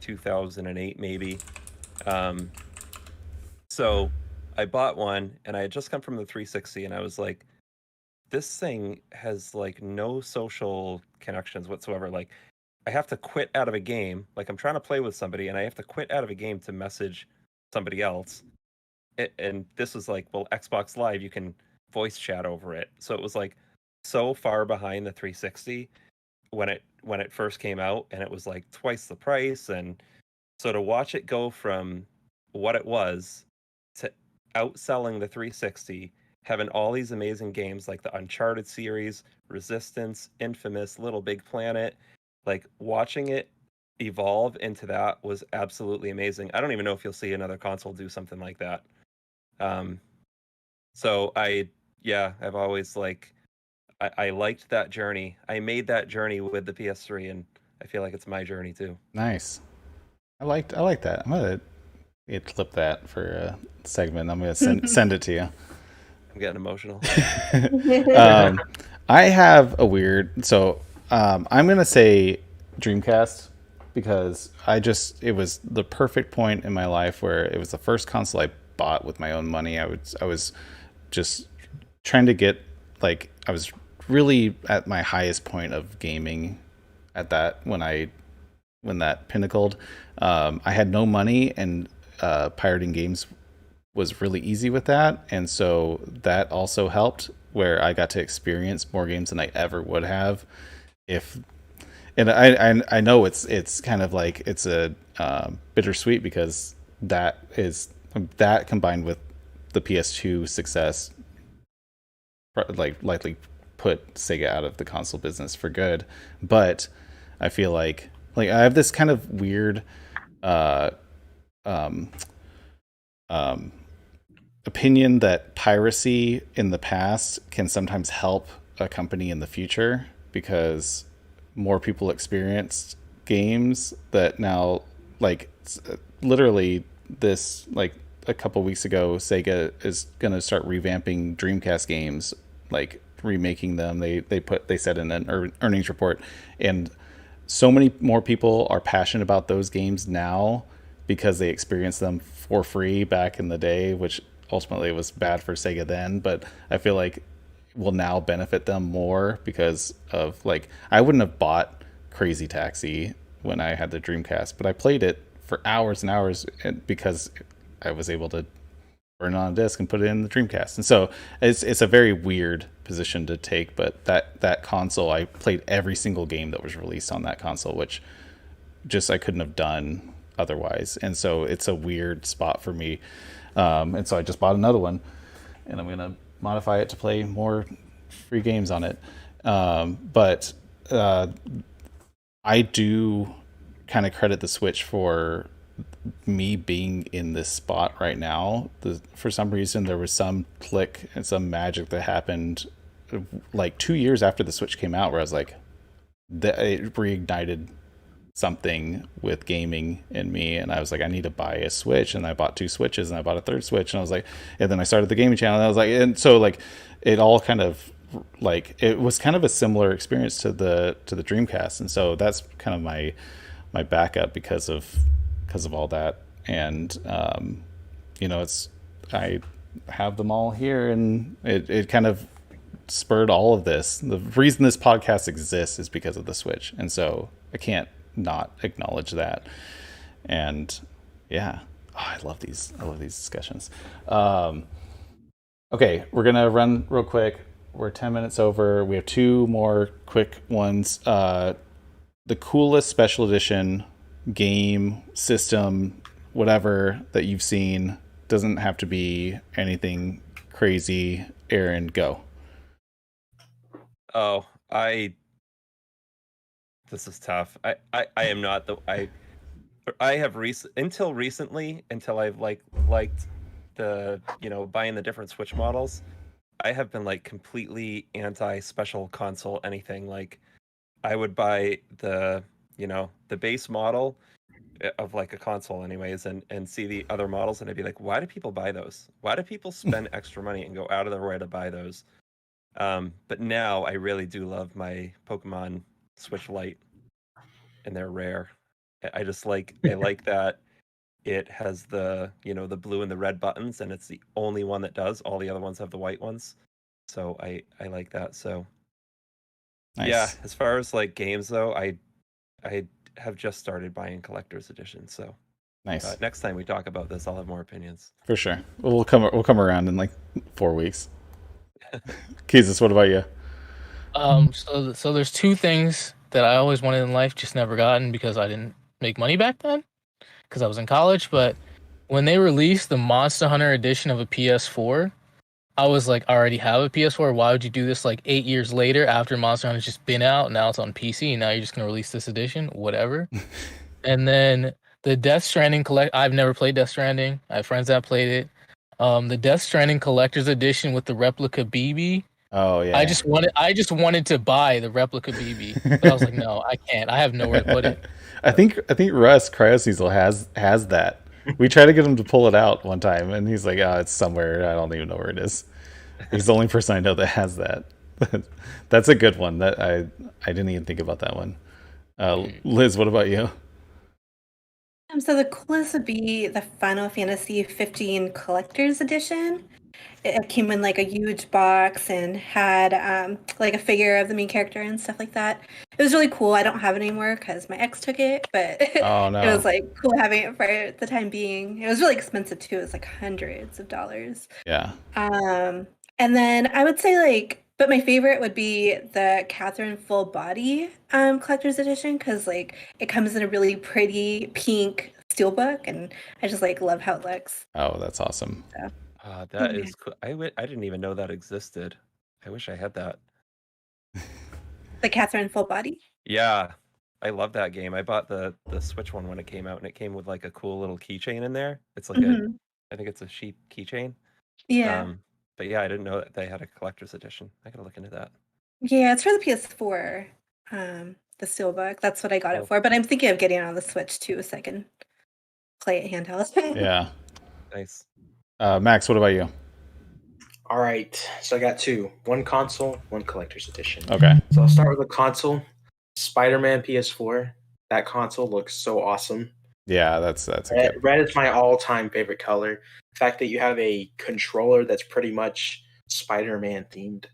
Speaker 2: 2008 maybe. So I bought one and I had just come from the 360 and I was like, this thing has like no social connections whatsoever. Like I have to quit out of a game. Like I'm trying to play with somebody and I have to quit out of a game to message somebody else. And this was like, well, Xbox Live, you can voice chat over it. So it was like so far behind the 360 when it first came out, and it was like twice the price. And so to watch it go from what it was to outselling the 360, having all these amazing games like the Uncharted series, Resistance, Infamous, Little Big Planet, like watching it evolve into that was absolutely amazing. I don't even know if you'll see another console do something like that. So I've always like I liked that journey. I made that journey with the PS3, and I feel like it's my journey too.
Speaker 1: Nice. I like that. I'm gonna clip that for a segment. I'm gonna send it to you.
Speaker 2: I'm getting emotional.
Speaker 1: I have a weird. So I'm gonna say Dreamcast because it was the perfect point in my life where it was the first console I bought with my own money. I was just trying to get like I was really at my highest point of gaming at that when that pinnacled. I had no money and pirating games was really easy with that, and so that also helped where I got to experience more games than I ever would have if. And I know it's kind of like it's a bittersweet because that combined with the PS2 success like likely put Sega out of the console business for good. But I feel like I have this kind of weird opinion that piracy in the past can sometimes help a company in the future because more people experienced games that now like literally this like a couple weeks ago Sega is going to start revamping Dreamcast games, like remaking them. They said in an earnings report, and so many more people are passionate about those games now because they experienced them for free back in the day, which ultimately was bad for Sega then, but I feel like will now benefit them more because of like I wouldn't have bought Crazy Taxi when I had the Dreamcast, but I played it for hours and hours because I was able to burn it on a disc and put it in the Dreamcast. And so it's a very weird position to take, but that console, I played every single game that was released on that console, which just I couldn't have done otherwise. And so it's a weird spot for me. And so I just bought another one, and I'm gonna modify it to play more free games on it. But I do kind of credit the Switch for me being in this spot right now. For some reason, there was some click and some magic that happened like 2 years after the Switch came out where I was like, it reignited something with gaming in me, and I was like, I need to buy a Switch, and I bought 2 Switches, and I bought a third Switch, and I was like, and then I started the gaming channel, and I was like, and so like it all kind of like it was kind of a similar experience to the Dreamcast, and so that's kind of my backup because of all that. And it's I have them all here, and it kind of spurred all of this. The reason this podcast exists is because of the Switch, and so I can't not acknowledge that. And yeah, I love these discussions. Okay, we're gonna run real quick. We're 10 minutes over. We have 2 more quick ones. The coolest special edition game, system, whatever that you've seen. Doesn't have to be anything crazy. Aaron, go.
Speaker 2: Oh, this is tough. I am not the I have until recently, until I've liked the buying the different Switch models. I have been like completely anti special console anything. Like I would buy the the base model of like a console anyways and see the other models and I'd be like, why do people buy those? Why do people spend extra money and go out of their way to buy those? But now I really do love my Pokemon Switch Lite, and they're rare. I like that it has the the blue and the red buttons, and it's the only one that does. All the other ones have the white ones, so I like that. So
Speaker 1: Nice.
Speaker 2: yeah, as far as like games though, I have just started buying collector's edition. So
Speaker 1: Nice.
Speaker 2: next time we talk about this, I'll have more opinions.
Speaker 1: For sure. We'll come around in like 4 weeks. Keezus, what about you?
Speaker 3: So there's two things that I always wanted in life, just never gotten because I didn't make money back then, because I was in college. But when they released the Monster Hunter edition of a PS4, I was like, I already have a PS4. Why would you do this like 8 years later after Monster Hunter's just been out? Now it's on PC, and now you're just gonna release this edition, whatever. And then the Death Stranding I've never played Death Stranding. I have friends that played it. The Death Stranding Collector's Edition with the replica BB.
Speaker 1: Oh yeah.
Speaker 3: I just wanted to buy the replica BB, but I was like, no, I can't. I have nowhere to put it.
Speaker 1: I think Russ Cryosneasel has that. We tried to get him to pull it out one time, and he's like, "Oh, it's somewhere. I don't even know where it is." He's the only person I know that has that. That's a good one. That I didn't even think about that one. Liz, what about you?
Speaker 4: So the coolest would be the Final Fantasy 15 Collector's Edition. It came in like a huge box and had like a figure of the main character and stuff like that. It was really cool. I don't have it anymore because my ex took it, but
Speaker 1: Oh no.
Speaker 4: it was like cool having it for the time being. It was really expensive too. It was like hundreds of dollars.
Speaker 1: Yeah.
Speaker 4: And then I would say like, but my favorite would be the Catherine Full Body Collector's Edition because like it comes in a really pretty pink steelbook, and I just like love how it looks.
Speaker 1: Oh, that's awesome.
Speaker 4: So.
Speaker 2: That is cool. I didn't even know that existed. I wish I had that.
Speaker 4: The Catherine Full Body?
Speaker 2: Yeah. I love that game. I bought the Switch one when it came out, and it came with like a cool little keychain in there. It's like I think it's a sheep keychain.
Speaker 4: Yeah.
Speaker 2: But yeah, I didn't know that they had a collector's edition. I gotta look into that.
Speaker 4: Yeah, it's for the PS4, the Steelbook. That's what I got it for. But I'm thinking of getting it on the Switch too, so I can play it handheld.
Speaker 1: Yeah.
Speaker 2: Nice.
Speaker 1: Max, what about you?
Speaker 5: All right, so I got two. One console, one collector's edition.
Speaker 1: Okay.
Speaker 5: So I'll start with the console. Spider-Man PS4. That console looks so awesome.
Speaker 1: Yeah, that's
Speaker 5: red is my all-time favorite color. The fact that you have a controller that's pretty much Spider-Man themed,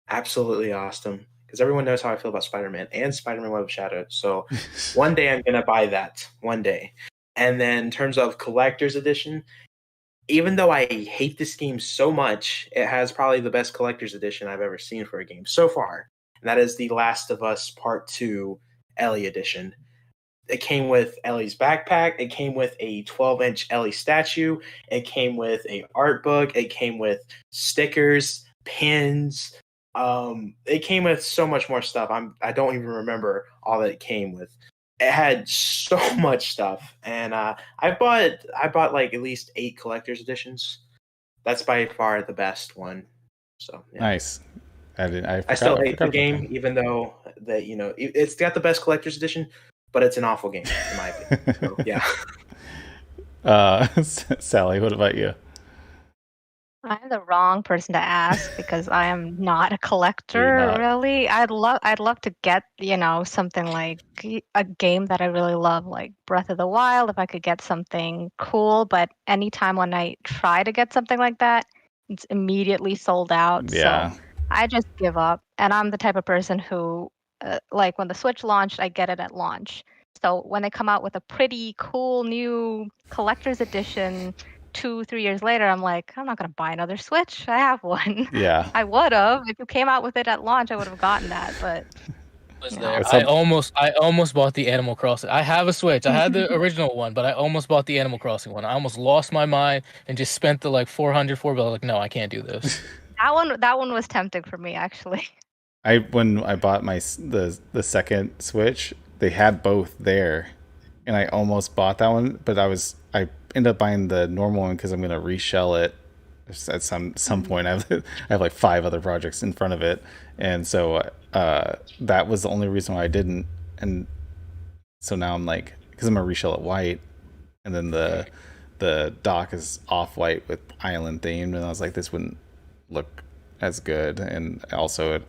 Speaker 5: absolutely awesome. Because everyone knows how I feel about Spider-Man and Spider-Man Web of Shadows. So one day I'm gonna buy that. One day. And then in terms of collector's edition, even though I hate this game so much, it has probably the best collector's edition I've ever seen for a game so far. And that is The Last of Us Part 2 Ellie edition. It came with Ellie's backpack. It came with a 12-inch Ellie statue. It came with a art book. It came with stickers, pins. It came with so much more stuff. I don't even remember all that it came with. It had so much stuff, and I bought like at least 8 collector's editions. That's by far the best one. So yeah.
Speaker 1: Nice.
Speaker 5: I still hate the game, even though that it's got the best collector's edition. But it's an awful game, in my opinion. So, yeah.
Speaker 1: Sally, what about you?
Speaker 6: I'm the wrong person to ask because I am not a collector, really. I'd love to get, something like a game that I really love, like Breath of the Wild, if I could get something cool. But anytime when I try to get something like that, it's immediately sold out.
Speaker 1: Yeah.
Speaker 6: So I just give up. And I'm the type of person who, like when the Switch launched, I get it at launch. So when they come out with a pretty cool new collector's edition 2-3 years later, I'm like, I'm not gonna buy another Switch. I have one.
Speaker 1: Yeah.
Speaker 6: I would have. If you came out with it at launch, I would have gotten that. But
Speaker 3: I almost bought the Animal Crossing. I have a Switch. I had the original one, but I almost bought the Animal Crossing one. I almost lost my mind and just spent the like 400 for it. But I was like, no, I can't do this.
Speaker 6: That one was tempting for me, actually.
Speaker 1: When I bought the second Switch, they had both there, and I almost bought that one, but I ended up buying the normal one because I'm gonna reshell it at some point. I have like 5 other projects in front of it, and so that was the only reason why I didn't. And so now I'm like, because I'm gonna reshell it white, and then the dock is off white with island themed, and I was like, this wouldn't look as good. And also,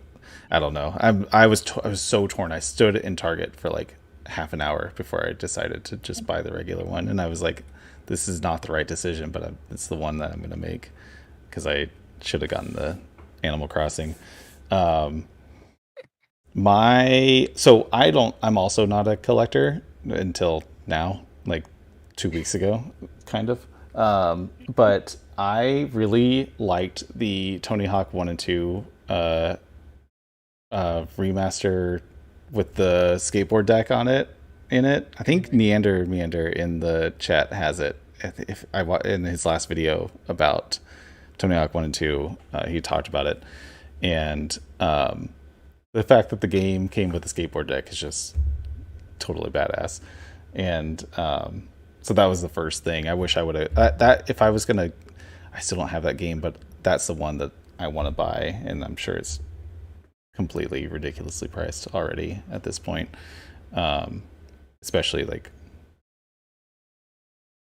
Speaker 1: I don't know. I was so torn. I stood in Target for like half an hour before I decided to just buy the regular one, and I was like, this is not the right decision, but it's the one that I'm gonna make because I should have gotten the Animal Crossing. I'm also not a collector until now, like 2 weeks ago, kind of. But I really liked the Tony Hawk 1 and 2 remaster with the skateboard deck on it. In it, I think Meander in the chat has it. If I in his last video about Tony Hawk 1 and 2, he talked about it, and the fact that the game came with a skateboard deck is just totally badass. And so that was the first thing. I wish I would have that if I was gonna. I still don't have that game, but that's the one that I want to buy, and I'm sure it's completely ridiculously priced already at this point. Especially like,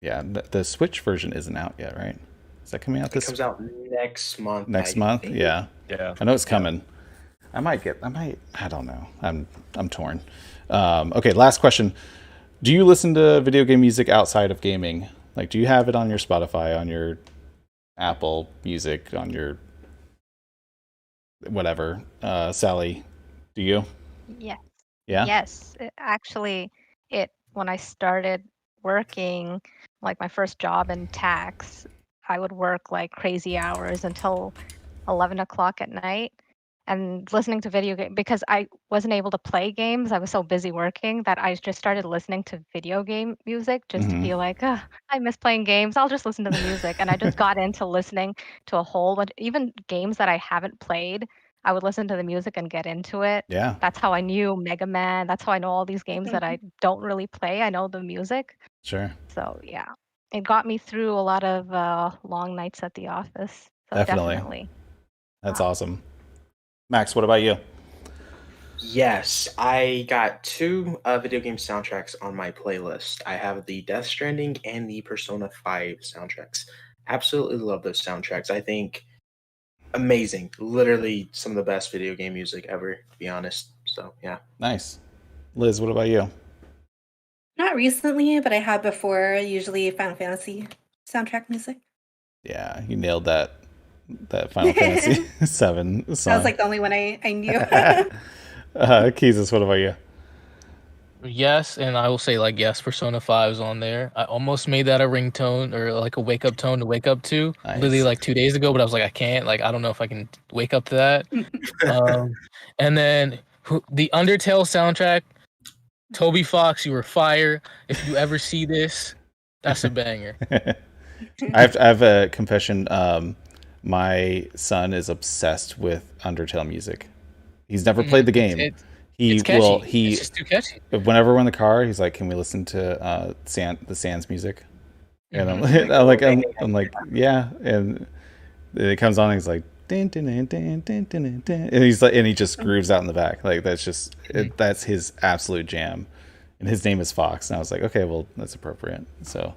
Speaker 1: yeah, the Switch version isn't out yet, right? Is that coming out
Speaker 5: It comes out next month.
Speaker 1: next month?
Speaker 5: think.
Speaker 1: Yeah.
Speaker 2: Yeah.
Speaker 1: I know it's coming. I don't know. I'm torn. Okay, last question. Do you listen to video game music outside of gaming? Like, do you have it on your Spotify, on your Apple Music, on your whatever? Sally, do you?
Speaker 6: Yes.
Speaker 1: Yeah.
Speaker 6: Yes. Actually, when I started working, like my first job in tax, I would work like crazy hours until 11 o'clock at night and listening to video game because I wasn't able to play games. I was so busy working that I just started listening to video game music just to be like, I miss playing games. I'll just listen to the music. And I just got into listening to a whole bunch, even games that I haven't played. I would listen to the music and get into it.
Speaker 1: Yeah.
Speaker 6: That's how I knew Mega Man. That's how I know all these games that I don't really play. I know the music.
Speaker 1: Sure.
Speaker 6: So yeah, it got me through a lot of long nights at the office. So definitely.
Speaker 1: That's awesome. Max, what about you?
Speaker 5: Yes, I got 2 video game soundtracks on my playlist. I have the Death Stranding and the Persona 5 soundtracks. Absolutely love those soundtracks. I think amazing. Literally some of the best video game music ever, to be honest. So, yeah.
Speaker 1: Nice. Liz, what about you?
Speaker 4: Not recently, but I have before, usually Final Fantasy soundtrack music.
Speaker 1: Yeah, you nailed that Final Fantasy 7 song.
Speaker 4: That was like the only one I knew.
Speaker 1: Keezus, what about you?
Speaker 3: Yes, and I will say like yes, Persona 5 is on there. I almost made that a ringtone or like a wake up tone to wake up to.
Speaker 1: Nice.
Speaker 3: Literally like 2 days ago, but I was like, I can't. Like I don't know if I can wake up to that. And then the Undertale soundtrack, Toby Fox, you were fire. If you ever see this, that's a banger.
Speaker 1: I have a confession. My son is obsessed with Undertale music. He's never played the game.
Speaker 3: It's catchy. It's just too catchy.
Speaker 1: Whenever we're in the car, he's like, "Can we listen to the Sans music?" And I'm like, yeah. And it comes on, and he's like, din, din, din, din, din, din, din. And he's like, and he just grooves out in the back. Like that's just that's his absolute jam. And his name is Fox, and I was like, okay, well, that's appropriate. So,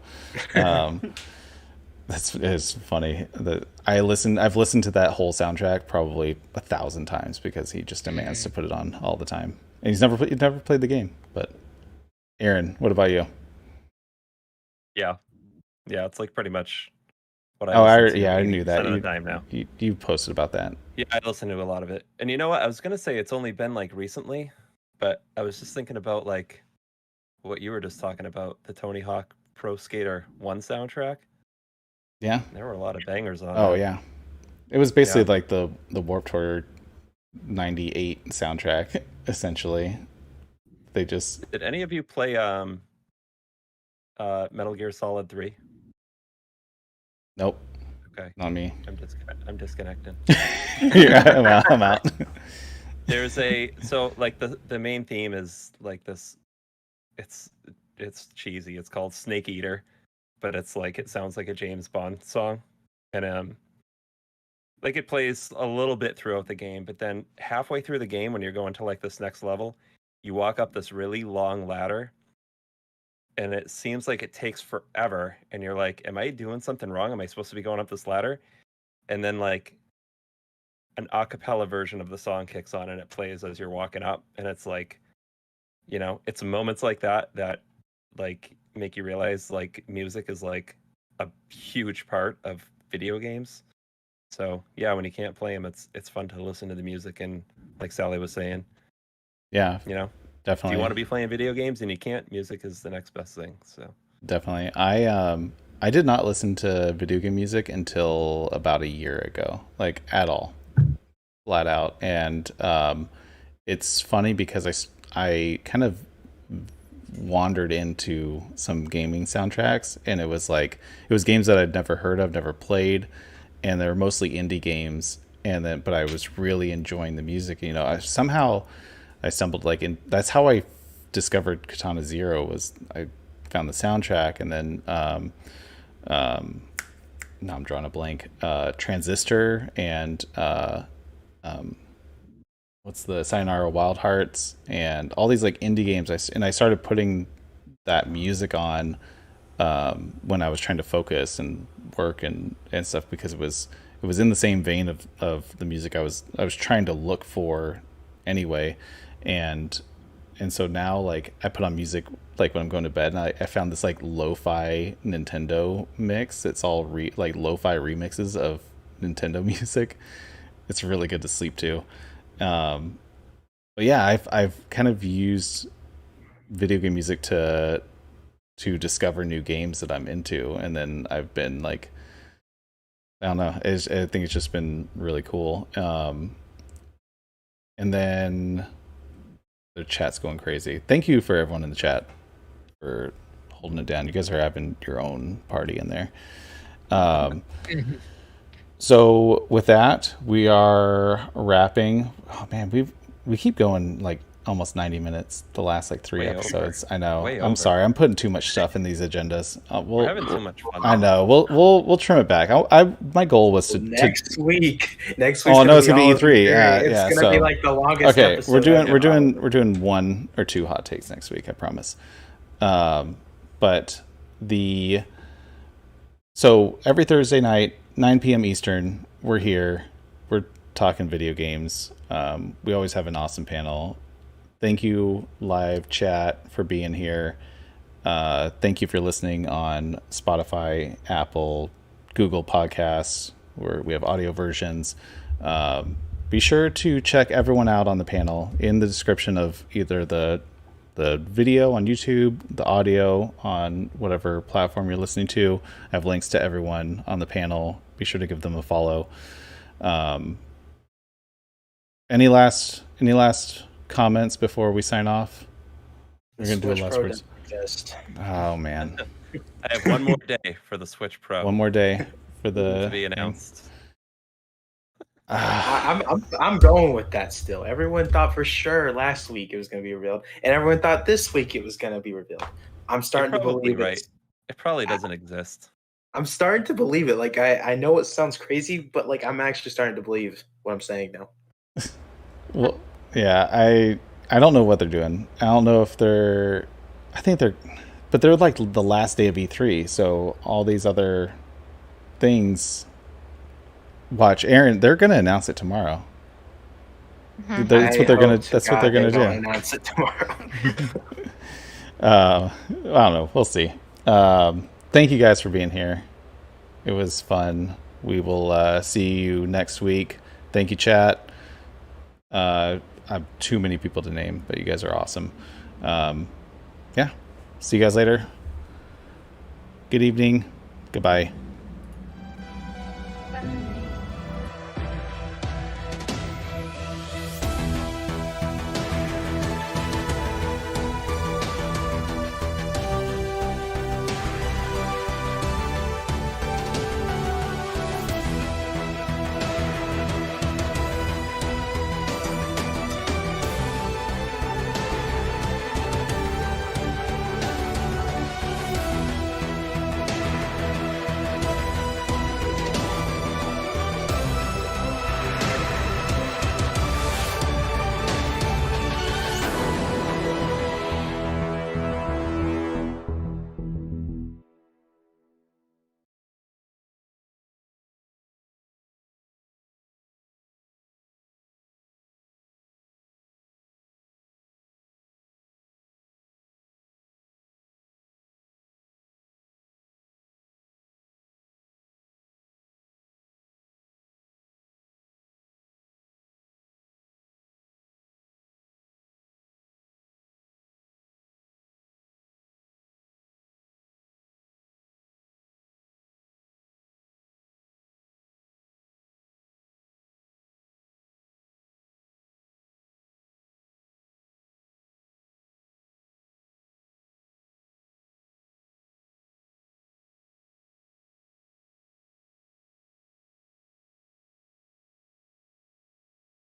Speaker 1: it's funny that I've listened to that whole soundtrack probably 1,000 times because he just demands to put it on all the time, and he's never played the game. But Aaron, what about you?
Speaker 2: Yeah, it's like pretty much what
Speaker 1: I knew that.
Speaker 2: Of the time now.
Speaker 1: You posted about that.
Speaker 2: Yeah, I listened to a lot of it, and you know what? I was gonna say it's only been like recently, but I was just thinking about like what you were just talking about, the Tony Hawk Pro Skater 1 soundtrack.
Speaker 1: Yeah,
Speaker 2: there were a lot of bangers on.
Speaker 1: Oh yeah, it was basically like the Warped Tour '98 soundtrack. Essentially, they just.
Speaker 2: Did any of you play Metal Gear Solid 3?
Speaker 1: Nope.
Speaker 2: Okay.
Speaker 1: Not me.
Speaker 2: I'm disconnecting.
Speaker 1: Yeah, I'm out.
Speaker 2: There's so like the main theme is like this. It's cheesy. It's called Snake Eater, but it's like it sounds like a James Bond song, and like it plays a little bit throughout the game, but then halfway through the game, when you're going to like this next level, you walk up this really long ladder, and it seems like it takes forever, and you're like, am I doing something wrong? Am I supposed to be going up this ladder? And then like an a cappella version of the song kicks on and it plays as you're walking up, and it's like, it's moments like that that like make you realize like music is like a huge part of video games. So yeah, when you can't play them, it's fun to listen to the music, and like Sally was saying,
Speaker 1: Yeah,
Speaker 2: if
Speaker 1: definitely.
Speaker 2: you want to be playing video games and you can't, music is the next best thing. So
Speaker 1: definitely. I did not listen to video game music until about a year ago, like at all, flat out. And it's funny because I kind of wandered into some gaming soundtracks, and it was games that I'd never heard of, never played, and they're mostly indie games. But I was really enjoying the music. I stumbled that's how I discovered Katana Zero. Was I found the soundtrack, and then now I'm drawing a blank. Transistor and what's the Sayonara Wild Hearts, and all these like indie games. I started putting that music on when I was trying to focus and work and stuff, because it was in the same vein of the music I was trying to look for anyway. And so now like I put on music like when I'm going to bed, and I found this like lo-fi Nintendo mix. It's all like lo-fi remixes of Nintendo music. It's really good to sleep to. But yeah, I've kind of used video game music to discover new games that I'm into, and then I've been like, I don't know, I think it's just been really cool. And then the chat's going crazy. Thank you for everyone in the chat for holding it down. You guys are having your own party in there. So with that, we are wrapping. Oh man, we keep going like almost 90 minutes the last like 3 episodes. Over. I know. I'm sorry. I'm putting too much stuff in these agendas.
Speaker 2: We're having too much fun.
Speaker 1: I know. We'll trim it back. My goal was to
Speaker 5: next week.
Speaker 1: Oh no, it's gonna be E3.
Speaker 5: It's gonna be like the longest.
Speaker 1: Okay,
Speaker 5: episode
Speaker 1: we're doing 1 or 2 hot takes next week. I promise. But so every Thursday night, 9 p.m. Eastern, we're here. We're talking video games. We always have an awesome panel. Thank you, live chat, for being here. Thank you for listening on Spotify, Apple, Google Podcasts, where we have audio versions. Be sure to check everyone out on the panel in the description of either the video on YouTube, the audio on whatever platform you're listening to. I have links to everyone on the panel. Be sure to give them a follow. Any last comments before we sign off? We're gonna do a last words. Oh man.
Speaker 2: I have one more day for the Switch Pro.
Speaker 1: One more day for the
Speaker 2: to be announced.
Speaker 5: I'm going with that still. Everyone thought for sure last week it was going to be revealed, and everyone thought this week it was going to be revealed. I'm starting to believe it.
Speaker 2: It probably doesn't exist.
Speaker 5: I'm starting to believe it. Like I know it sounds crazy, but like I'm actually starting to believe what I'm saying now.
Speaker 1: Well, yeah, I don't know what they're doing. I don't know if they're. I think but they're like the last day of E3, so all these other things. Watch, Aaron. They're gonna announce it tomorrow. Mm-hmm. That's what they're gonna do.
Speaker 5: Announce it tomorrow.
Speaker 1: I don't know. We'll see. Thank you guys for being here. It was fun. We will see you next week. Thank you, chat. I have too many people to name, but you guys are awesome. Yeah. See you guys later. Good evening. Goodbye.